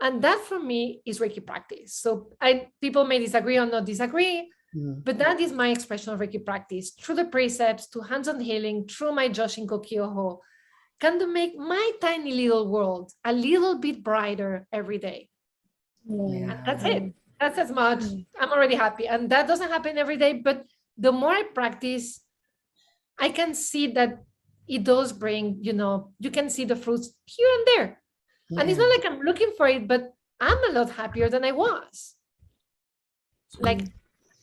And that for me is Reiki practice. So people may disagree or not disagree, but that is my expression of Reiki practice through the precepts, to hands-on healing, through my Joshinko Kyoho, can to make my tiny little world a little bit brighter every day. And that's it. That's as much. I'm already happy. And that doesn't happen every day, but the more I practice, I can see that it does bring, you can see the fruits here and there. Yeah. And it's not like I'm looking for it, but I'm a lot happier than I was. Like,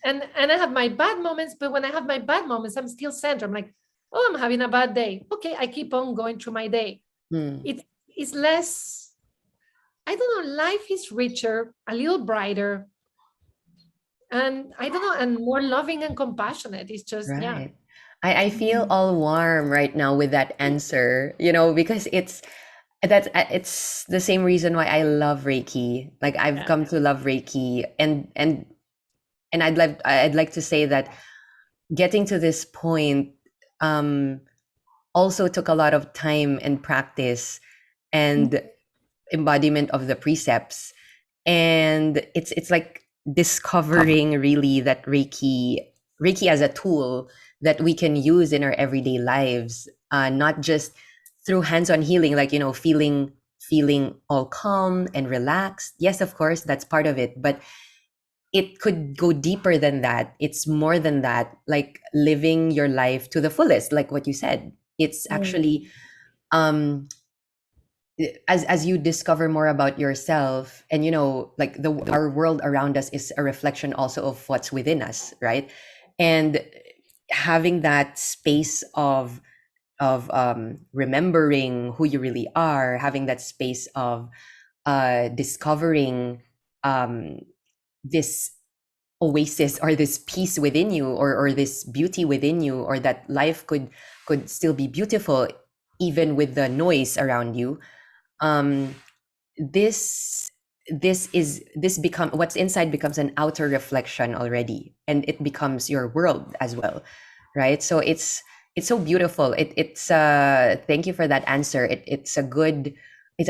and I have my bad moments, but when I have my bad moments, I'm still centered. I'm like, oh, I'm having a bad day. Okay, I keep on going through my day. It's less, I don't know, life is richer, a little brighter. And I don't know, and more loving and compassionate. It's just,
right. I feel all warm right now with that answer, because it's the same reason why I love Reiki. Like I've come to love Reiki, and I'd like to say that getting to this point also took a lot of time and practice and embodiment of the precepts, and it's like discovering really that Reiki as a tool that we can use in our everyday lives, not just through hands-on healing, like feeling all calm and relaxed. Yes, of course, that's part of it, but it could go deeper than that. It's more than that, like living your life to the fullest, like what you said. It's actually as you discover more about yourself, and like our world around us is a reflection also of what's within us, right? And having that space of remembering who you really are, having that space of discovering this oasis or this peace within you, or this beauty within you, or that life could still be beautiful even with the noise around you. This become what's inside becomes an outer reflection already, and it becomes your world as well, right? So it's so beautiful. It's thank you for that answer. It's a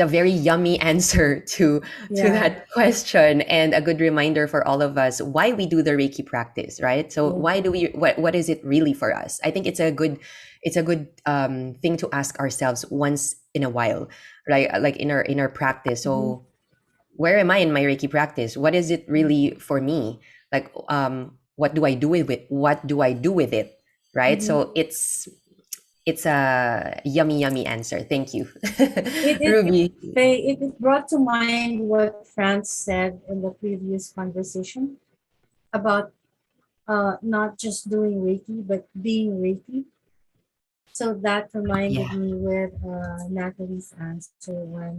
very yummy answer to that question, and a good reminder for all of us why we do the Reiki practice, right? So why do we, what is it really for us? I think it's a good thing to ask ourselves once in a while, right? Like in our practice. So where am I in my Reiki practice? What is it really for me? Like, what do I do with it? What do I do with it? Right? So it's it's a yummy answer. Thank you.
It
Ruby.
it brought to mind what France said in the previous conversation about not just doing Reiki but being Reiki. So that reminded
Yeah,
me with Natalie's answer when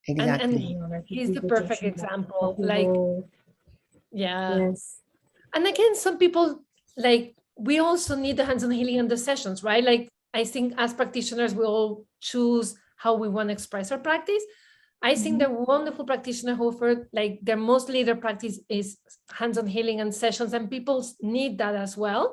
And
exactly.
like you
he's
did
the
the
perfect
Joshua
example.
puppy
Like,
bowl.
yeah.
Yes.
And again, some people, like, we also need the hands-on healing in the sessions, right? Like, I think as practitioners, we all choose how we want to express our practice. I think
Mhm.
the wonderful practitioner who offer, like, their mostly their practice is hands-on healing and sessions, and people need that as well.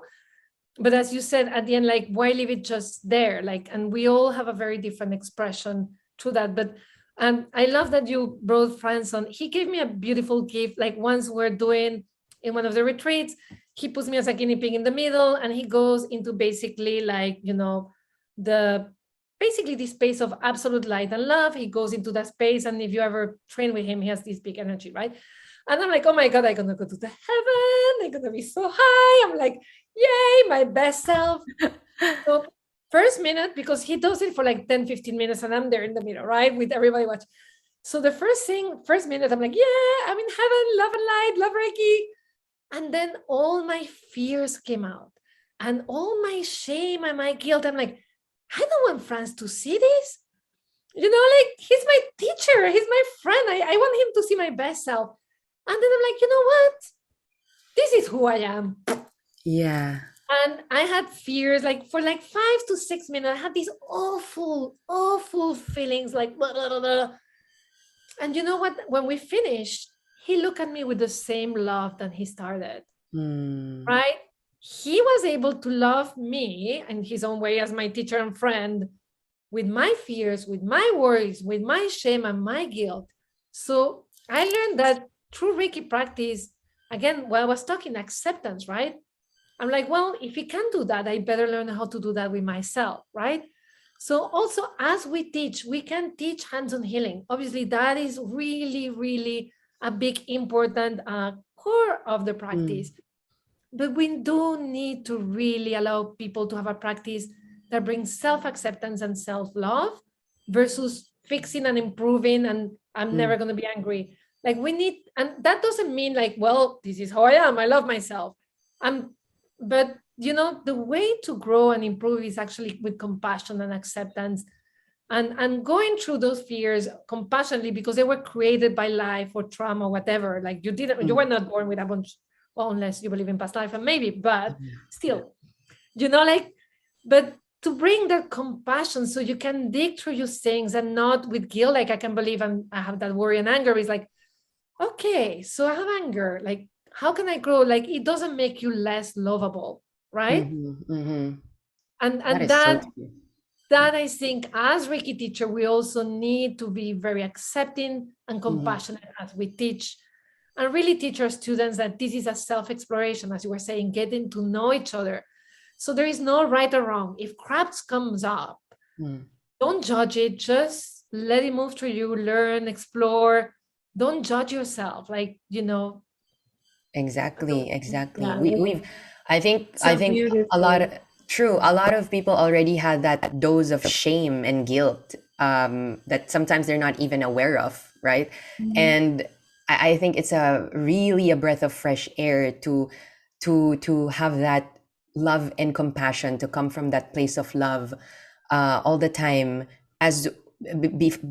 But as you said at the end, like, why leave it just there? Like, and we all have a very different expression to that. But I love that you brought Franz on. He gave me a beautiful gift. Like, once we're doing in one of the retreats, he puts me as a guinea pig in the middle, and he goes into basically, like, the basically the space of absolute light and love. He goes into that space, and if you ever train with him, he has this big energy, right? And I'm like, oh my God, I'm gonna go to the heaven. I'm gonna be so high. I'm like, yay, my best self. So first minute, because he does it for like 10, 15 minutes, and I'm there in the middle, right? With everybody watching. So the first minute, I'm like, yeah, I'm in heaven, love and light, love Reiki. And then all my fears came out and all my shame and my guilt. I'm like, I don't want Franz to see this. Like, he's my teacher, he's my friend. I want him to see my best self. And then I'm like, you know what? This is who I am.
Yeah.
And I had fears, like, for like 5 to 6 minutes. I had these awful feelings, like blah, blah, blah, blah. And you know what? When we finished, he looked at me with the same love that he started,
Mm.
right? He was able to love me in his own way as my teacher and friend, with my fears, with my worries, with my shame and my guilt. So I learned that through Reiki practice, again, while I was talking acceptance, right? I'm like, well, if he can do that, I better learn how to do that with myself, right? So also, as we teach, we can teach hands-on healing. Obviously, that is really, really a big, important core of the practice. But we do need to really allow people to have a practice that brings self-acceptance and self-love versus fixing and improving and I'm never going to be angry. Like, we need, and that doesn't mean like, well, this is how I am, I love myself. But the way to grow and improve is actually with compassion and acceptance, and going through those fears compassionately, because they were created by life or trauma, whatever. Like, you were not born with a bunch, well, unless you believe in past life, and maybe, but still, like, but to bring that compassion so you can dig through your things and not with guilt, like, I can believe I have that worry and anger. Is like, okay, so I have anger, like, how can I grow? Like, it doesn't make you less lovable, right? And
That
and
is so
that
true.
that I think, as Reiki teacher, we also need to be very accepting and compassionate as we teach, and really teach our students that this is a self-exploration, as you were saying, getting to know each other. So there is no right or wrong. If crap comes up, don't judge it. Just let it move through you, learn, explore. Don't judge yourself. Like,
Exactly.
Yeah,
We've I
so
think a lot
beautiful.
of, true, a lot of people already had that dose of shame and guilt, that sometimes they're not even aware of, right?
Mhm.
And I think it's a really a breath of fresh air to have that love and compassion, to come from that place of love all the time, as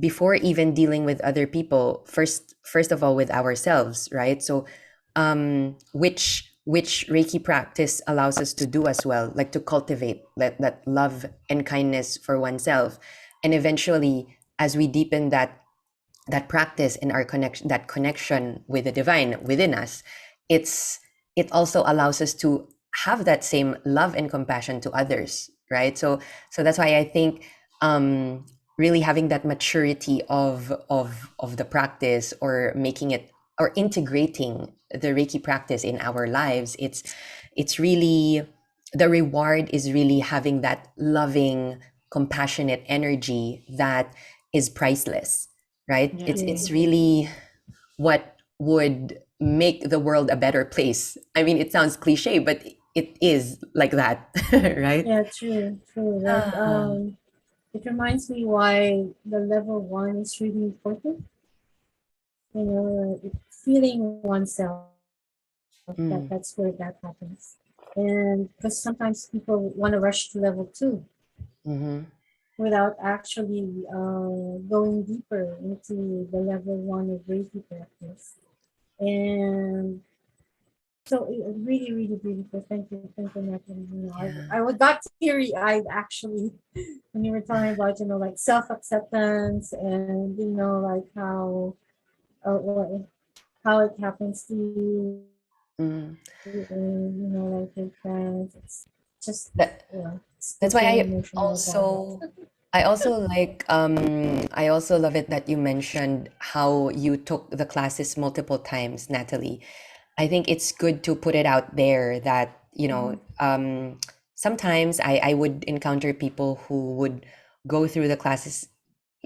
before even dealing with other people, first of all with ourselves, right? So which Reiki practice allows us to do as well, like to cultivate that love and kindness for oneself. And eventually, as we deepen that practice and our connection with the divine within us, it also allows us to have that same love and compassion to others, right? So that's why I think really having that maturity of the practice, or making it, or integrating the Reiki practice in our lives, it's really, the reward is really having that loving, compassionate energy that is priceless, right?
yeah.
It's really what would make the world a better place. I mean, it sounds cliche, but it is like that, right?
Yeah, true, true. Like,
Ah,
it reminds me why the level one is really important. You know, feeling oneself. That's
mm,
where that happens. And because sometimes people want to rush to level two
mhm.
without actually going deeper into the level one of Reiki practice. And so really, really beautiful. Thank you, Natalie. You know,
Yeah.
I got teary-eyed actually when you were talking about, you know, like self-acceptance and, you know, like how it happens to you
Mm.
and, you know, like your friends. It's just,
That
yeah, it's
that's
totally
why
emotional about it.
I also like I also love it that you mentioned how you took the classes multiple times, Natalie. I think it's good to put it out there that,
Mhm.
sometimes I would encounter people who would go through the classes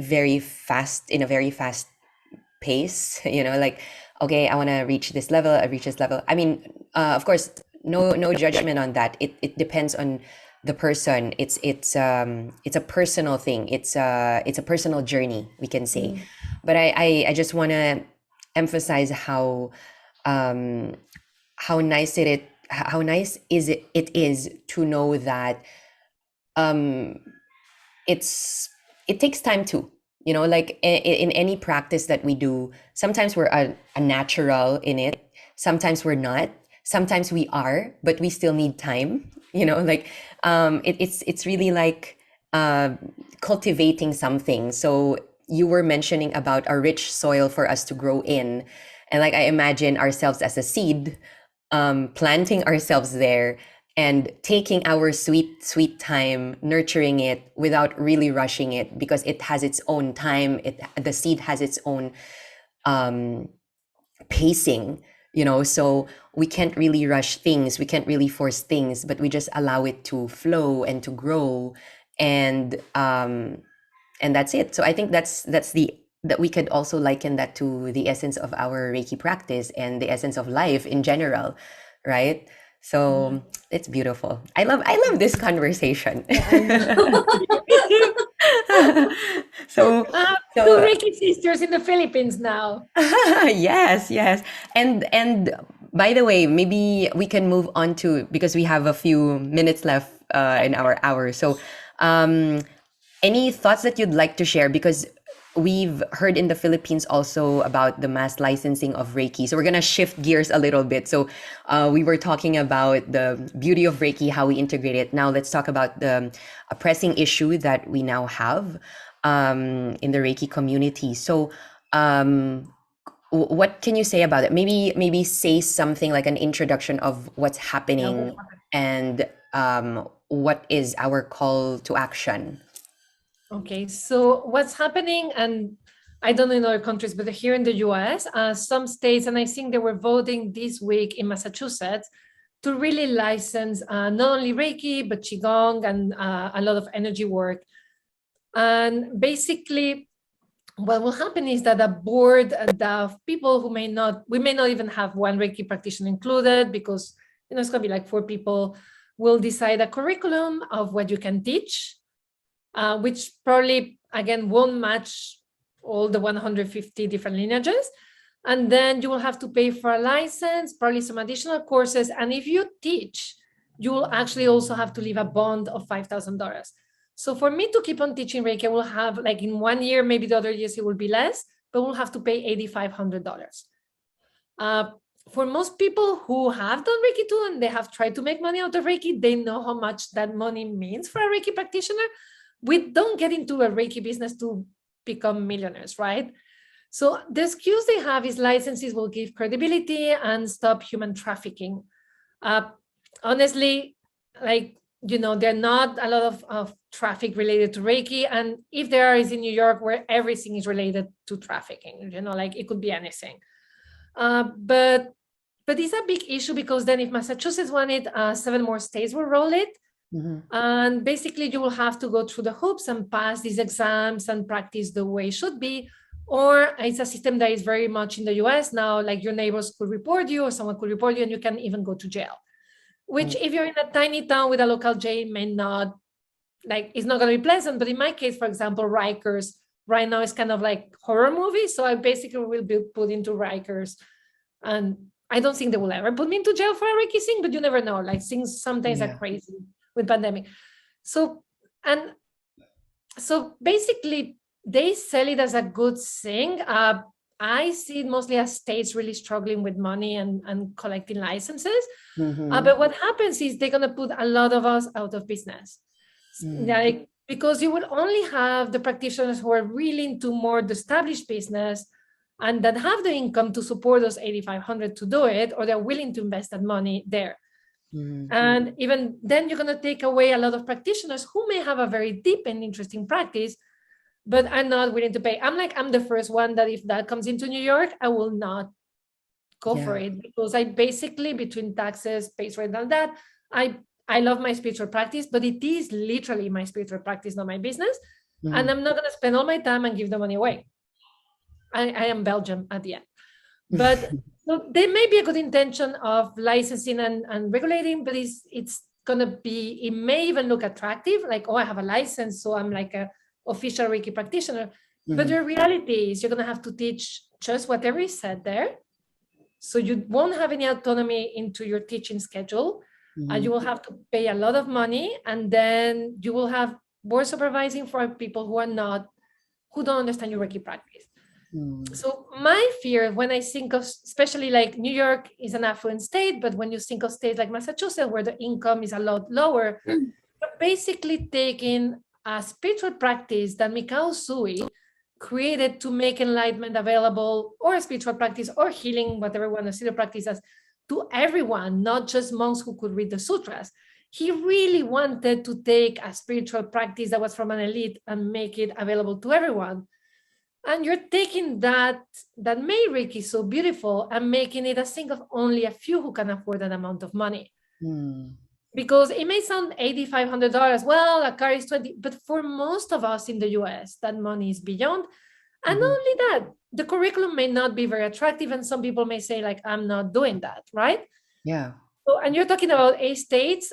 very fast, in a very fast pace, like, okay, I want to reach this level, I reach this level. I mean, of course, no judgment on that. It depends on the person. It's a personal thing. It's a personal journey, we can say.
Mm.
But I just want to emphasize um how nice it is to know that um it's it takes time too, like in any practice that we do. Sometimes we're a natural in it, sometimes we're not, sometimes we are, but we still need time, like it's really like uh, cultivating something. So you were mentioning about a rich soil for us to grow in, and like I imagine ourselves as a seed, planting ourselves there and taking our sweet time nurturing it without really rushing it, because it has its own time. The seed has its own um, pacing, so we can't really rush things, we can't really force things, but we just allow it to flow and to grow. And that's it. So I think that's the that we could also liken that to the essence of our Reiki practice and the essence of life in general, right?
Mhm.
So it's beautiful. I love this conversation.
Yeah, I know.
Me too.
so
I have two
so
Reiki sisters in the Philippines now.
yes, yes. And by the way, maybe we can move on to, because we have a few minutes left in our hour. So um any thoughts that you'd like to share? Because we've heard in the Philippines also about the mass licensing of Reiki. So we're going to shift gears a little bit. So we were talking about the beauty of Reiki, how we integrate it. Now let's talk about the a pressing issue that we now have in the Reiki community. So um, what can you say about it? Maybe say something like an introduction of what's
Yeah,
happening and what is our call to action.
okay, so what's happening, and I don't know in other countries, but here in the US, some states, and I think they were voting this week in Massachusetts to really license not only Reiki, but Qigong and a lot of energy work. And basically, what will happen is that a board of people who we may not even have one Reiki practitioner included, because it's going to be like 4 people, will decide a curriculum of what you can teach, which probably, again, won't match all the 150 different lineages. And then you will have to pay for a license, probably some additional courses. And if you teach, you will actually also have to leave a bond of $5,000. So for me to keep on teaching Reiki, I will have, like, in 1 year, maybe the other years it will be less, but we'll have to pay $8,500. For most people who have done Reiki too, and they have tried to make money out of Reiki, they know how much that money means for a Reiki practitioner. We don't get into a Reiki business to become millionaires, right? So the excuse they have is licenses will give credibility and stop human trafficking. Uh, Honestly, like, there are not a lot of traffic related to Reiki. And if there are, is in New York, where everything is related to trafficking, like it could be anything. But it's a big issue, because then if Massachusetts wanted, 7 more states will roll it.
Mhm.
And basically, you will have to go through the hoops and pass these exams and practice the way it should be. Or it's a system that is very much in the US now, like your neighbors could report you or someone could report you and you can even go to jail. which if you're in a tiny town with a local jail may not, like, it's not going to be pleasant. But in my case, for example, Rikers right now is kind of like horror movie. So I basically will be put into Rikers, and I don't think they will ever put me into jail for a Reiki thing, but you never know. Like, things sometimes are crazy with pandemic. So, and so basically they sell it as a good thing. I see it mostly as states really struggling with money and collecting licenses. But what happens is they're going to put a lot of us out of business. Like, because you will only have the practitioners who are really into more the established business and that have the income to support those 8,500 to do it, or they're willing to invest that money there. And even then, you're going to take away a lot of practitioners who may have a very deep and interesting practice, but are not willing to pay. I'm the first one that if that comes into New York, I will not go for it, because I basically, between taxes, pays rent, and that, I love my spiritual practice, but it is literally my spiritual practice, not my business. And I'm not going to spend all my time and give the money away. I am Belgium at the end. But so there may be a good intention of licensing and regulating, but it's going to be, it may even look attractive, like, oh, I have a license, so I'm like a official Reiki practitioner. But the reality is you're going to have to teach just whatever is said there. So you won't have any autonomy into your teaching schedule. And you will have to pay a lot of money, and then you will have board supervising for people who don't understand your Reiki practice. So my fear when I think of, especially like New York is an affluent state, but when you think of states like Massachusetts, where the income is a lot lower, you're basically taking a spiritual practice that Mikao Sui created to make enlightenment available, or a spiritual practice, or healing, whatever one consider practice as, to everyone, not just monks who could read the sutras. He really wanted to take a spiritual practice that was from an elite and make it available to everyone. And you're taking that made Reiki so beautiful and making it a thing of only a few who can afford that amount of money. Because it may sound $8,500, well, a car is 20, but for most of us in the US, that money is beyond. And not only that, the curriculum may not be very attractive, and some people may say, like, I'm not doing that, right?
Yeah.
So, and you're talking about 8 states.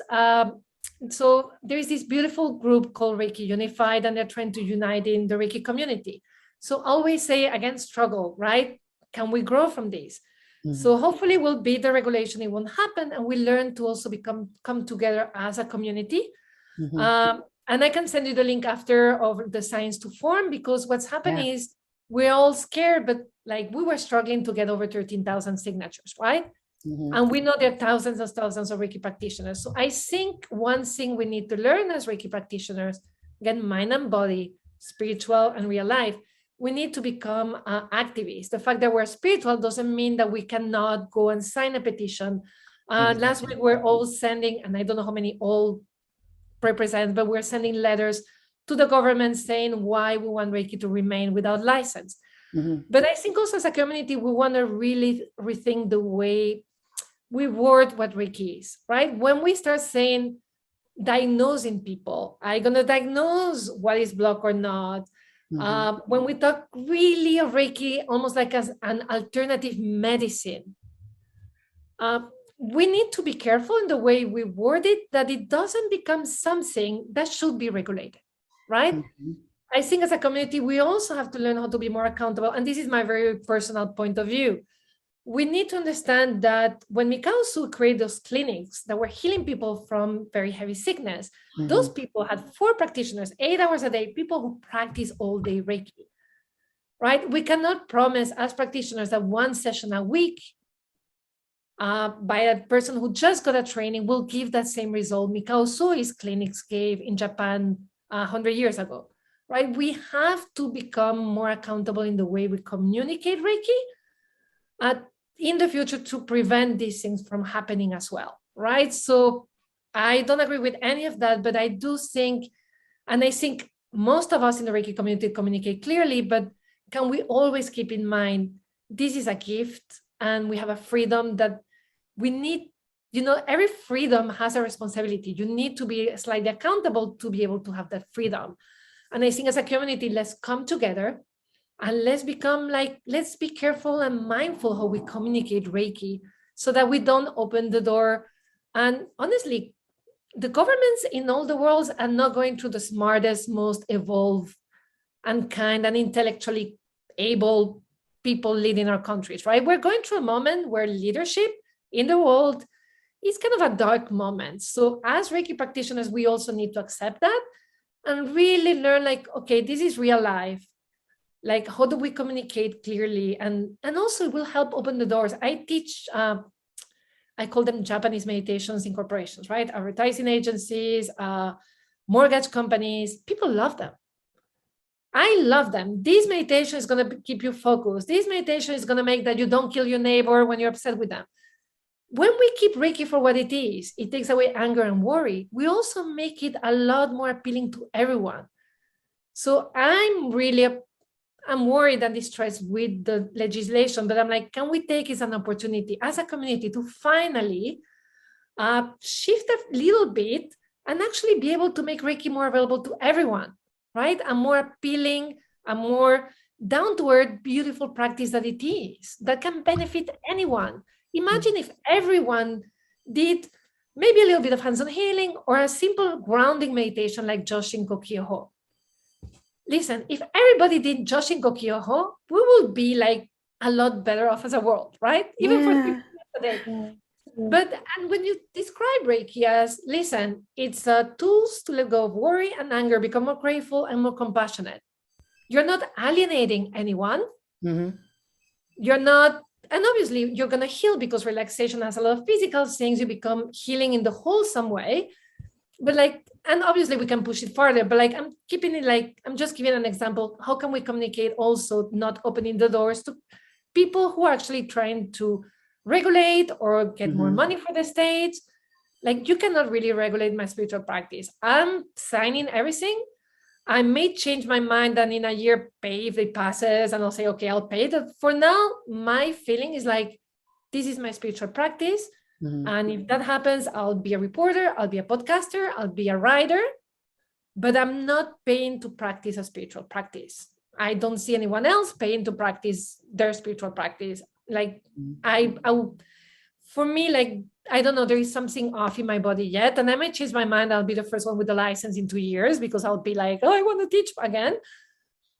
So there is this beautiful group called Reiki Unified, and they're trying to unite in the Reiki community. So always say, again, struggle, right? Can we grow from this? So hopefully we'll beat the regulation, it won't happen, and we learn to also come together as a community. And I can send you the link after of the Science to Form, because what's happening is we're all scared, but like we were struggling to get over 13,000 signatures, right? And we know there are thousands and thousands of Reiki practitioners. So I think one thing we need to learn as Reiki practitioners, again, mind and body, spiritual and real life, we need to become activists. The fact that we're spiritual doesn't mean that we cannot go and sign a petition. Last week, we're all sending, and I don't know how many all represent, but we're sending letters to the government saying why we want Reiki to remain without license. But I think also as a community, we want to really rethink the way we word what Reiki is, right? When we start saying, diagnosing people, I'm going to diagnose what is blocked or not. When we talk really of Reiki, almost like as an alternative medicine, we need to be careful in the way we word it, that it doesn't become something that should be regulated, right? I think as a community, we also have to learn how to be more accountable. And this is my very personal point of view. We need to understand that when Mikao Su created those clinics that were healing people from very heavy sickness, those people had 4 practitioners, 8 hours a day, people who practice all day Reiki, right? We cannot promise as practitioners that 1 session a week by a person who just got a training will give that same result Mikao Sui's clinics gave in Japan 100 years ago, right? We have to become more accountable in the way we communicate Reiki in the future to prevent these things from happening as well, right? So I don't agree with any of that, but I do think, and I think most of us in the Reiki community communicate clearly, but can we always keep in mind, this is a gift and we have a freedom that we need, every freedom has a responsibility. You need to be slightly accountable to be able to have that freedom. And I think as a community, let's come together and let's be careful and mindful how we communicate Reiki so that we don't open the door And honestly, the governments in all the worlds are not going through the smartest, most evolved and kind and intellectually able people leading our countries, right? We're going through a moment where leadership in the world is kind of a dark moment. So as Reiki practitioners, we also need to accept that and really learn like, okay, this is real life. Like, how do we communicate clearly? And also it will help open the doors. I teach, I call them Japanese meditations in corporations, right? Advertising agencies, mortgage companies, people love them. I love them. This meditation is going to keep you focused. This meditation is going to make that you don't kill your neighbor when you're upset with them. When we keep Reiki for what it is, it takes away anger and worry. We also make it a lot more appealing to everyone. So I'm worried and distressed with the legislation, but I'm like, can we take it as an opportunity as a community to finally shift a little bit and actually be able to make Reiki more available to everyone, right? A more appealing, a more down-to-earth, beautiful practice that it is, that can benefit anyone. Imagine if everyone did maybe a little bit of hands-on healing or a simple grounding meditation like Joshin Kokyoho. Listen, if everybody did Joshin Kokyoho, we will be like a lot better off as a world, right? Even for 3 minutes a day. But and when you describe Reiki as, listen, it's tools to let go of worry and anger, become more grateful and more compassionate. You're not alienating anyone.
Mm-hmm.
You're not, and obviously you're going to heal because relaxation has a lot of physical things. You become healing in the wholesome way. But like, and obviously we can push it further, but like, I'm keeping it like, I'm just giving an example. How can we communicate also not opening the doors to people who are actually trying to regulate or get more money for the state? Like, you cannot really regulate my spiritual practice. I'm signing everything. I may change my mind and in a year pay if it passes, and I'll say, okay, I'll pay it. For now, my feeling is like, this is my spiritual practice. And if that happens, I'll be a reporter, I'll be a podcaster, I'll be a writer, but I'm not paying to practice a spiritual practice. I don't see anyone else paying to practice their spiritual practice. Like for me, like, I don't know, there is something off in my body yet. And I might change my mind. I'll be the first one with the license in 2 years because I'll be like, oh, I want to teach again.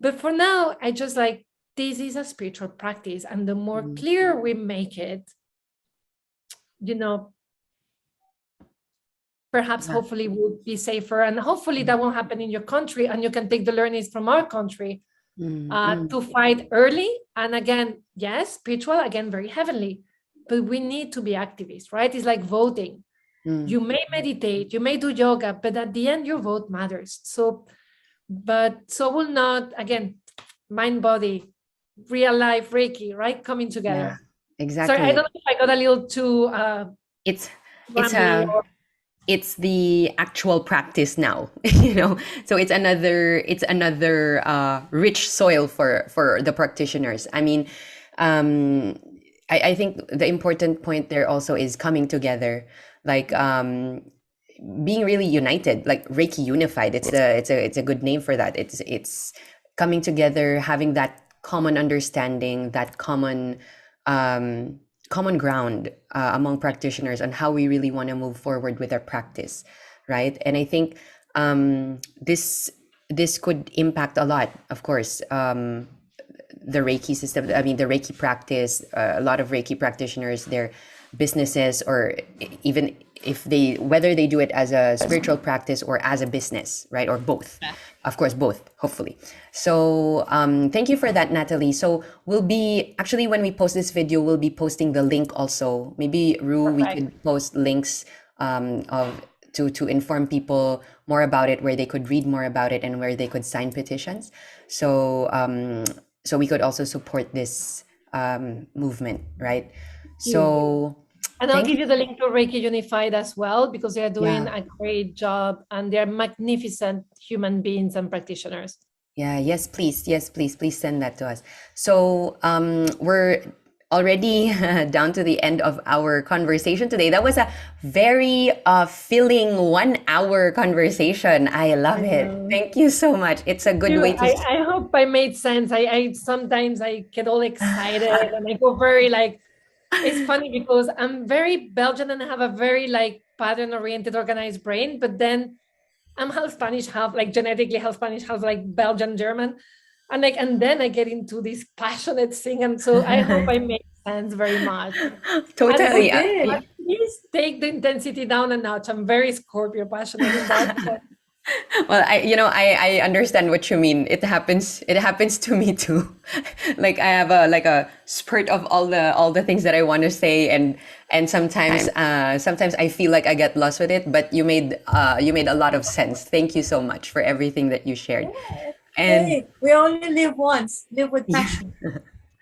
But for now, I just like, this is a spiritual practice. And the more clear we make it, you know, perhaps hopefully we'll be safer, and hopefully that won't happen in your country, and you can take the learnings from our country to fight early. And again, yes, spiritual, again, very heavenly, but we need to be activists, right? It's like voting. You may meditate, you may do yoga, but at the end, your vote matters. So will not, again, mind, body, real life Reiki, right? Coming together.
Yeah, exactly.
Sorry, I don't know if I got a little too
it's the actual practice now, you know. So it's another rich soil for the practitioners. I mean, I think the important point there also is coming together, like being really united, like Reiki Unified. It's a good name for that. It's coming together, having that common understanding, that common ground among practitioners on how we really want to move forward with our practice, right? And I think this could impact a lot, of course, the Reiki system. I mean, the Reiki practice. A lot of Reiki practitioners, their businesses, or even if whether they do it as a spiritual practice or as a business, right? Or both. Of course, both, hopefully. So thank you for that, Nathalie. So we'll be, actually, when we post this video, we'll be posting the link also. Maybe, Ru, we could post links to inform people more about it, where they could read more about it and where they could sign petitions. So we could also support this movement, right? So...
And I'll give you the link to Reiki Unified as well, because they're doing a great job and they're magnificent human beings and practitioners.
Yeah, yes, please send that to us. So we're already down to the end of our conversation today. That was a very filling 1 hour conversation. I love it. Thank you so much. It's a good way to...
I hope I made sense. I sometimes I get all excited and I go very like... It's funny because I'm very Belgian and I have a very like pattern-oriented, organized brain, but then I'm half Spanish, half like genetically half Spanish, half like Belgian, German. And then I get into this passionate thing. And so I hope I make sense very much.
Totally.
Please take the intensity down a notch. I'm very Scorpio passionate in that.
Well, I understand what you mean. It happens to me too. Like I have a spurt of all the things that I want to say, and sometimes I feel like I get lost with it, but you made a lot of sense. Thank you so much for everything that you shared. And
Hey, we only live once. Live with passion.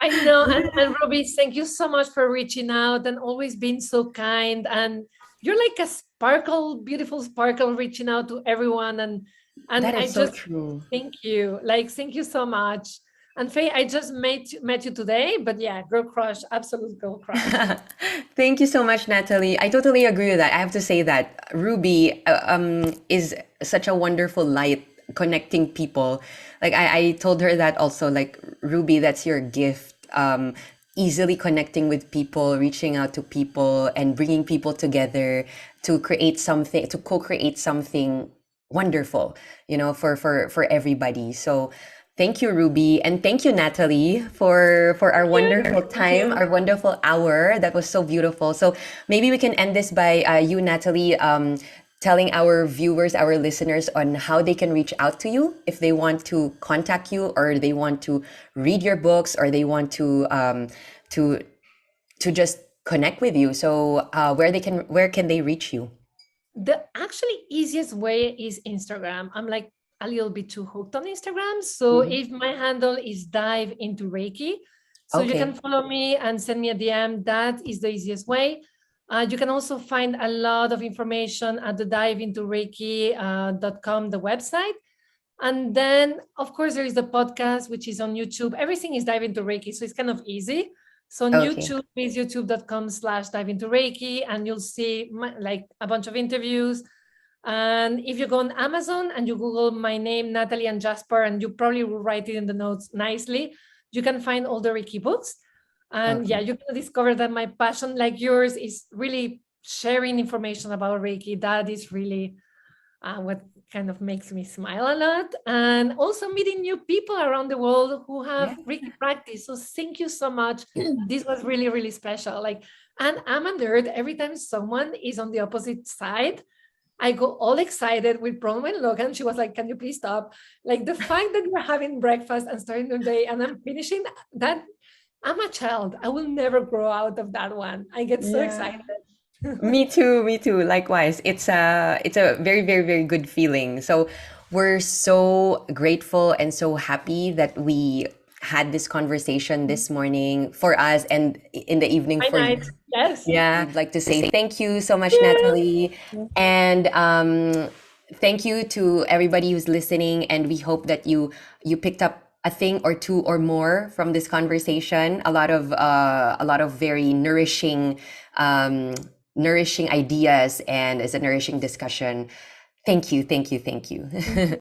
I know. And Ruby, thank you so much for reaching out and always being so kind. And you're like a sparkle, beautiful sparkle, reaching out to everyone. And
that
I
is so
just
true.
thank you. Like, thank you so much. And Faye, I just met you today, but yeah, girl crush, absolute girl crush.
Thank you so much, Natalie. I totally agree with that. I have to say that Ruby is such a wonderful light connecting people. Like I told her that also, like, Ruby, that's your gift. Easily connecting with people, reaching out to people, and bringing people together to create something, to co-create something wonderful, for everybody. So thank you, Ruby, and thank you, Natalie, for our wonderful time, our wonderful hour. That was so beautiful. So maybe we can end this by you, Natalie, telling our viewers, our listeners, on how they can reach out to you if they want to contact you, or they want to read your books, or they want to just connect with you. So where can they reach you?
The actually easiest way is Instagram. I'm like a little bit too hooked on Instagram. So if my handle is dive into Reiki, so you can follow me and send me a DM. That is the easiest way. You can also find a lot of information at the diveintoreiki.com, the website. And then, of course, there is the podcast, which is on YouTube. Everything is Dive Into Reiki, so it's kind of easy. So on YouTube is youtube.com/dive into Reiki, and you'll see like a bunch of interviews. And if you go on Amazon and you Google my name, Nathalie and Jaspar, and you probably will write it in the notes nicely, you can find all the Reiki books. And yeah, you're going to discover that my passion, like yours, is really sharing information about Reiki. That is really what kind of makes me smile a lot. And also meeting new people around the world who have Reiki practice. So thank you so much. This was really, really special. And I'm a nerd. Every time someone is on the opposite side, I go all excited with Bronwyn and Logan. She was like, can you please stop? Like the fact that we're having breakfast and starting the day and I'm finishing that, I'm a child. I will never grow out of that one. I get so excited.
Me too. Likewise. It's a very, very, very good feeling. So we're so grateful and so happy that we had this conversation this morning for us, and in the evening for you.
Yes.
Yeah, I'd like to say thank you so much, Nathalie. And thank you to everybody who's listening. And we hope that you picked up a thing or two or more from this conversation. A lot of very nourishing ideas, and it's a nourishing discussion. Thank you.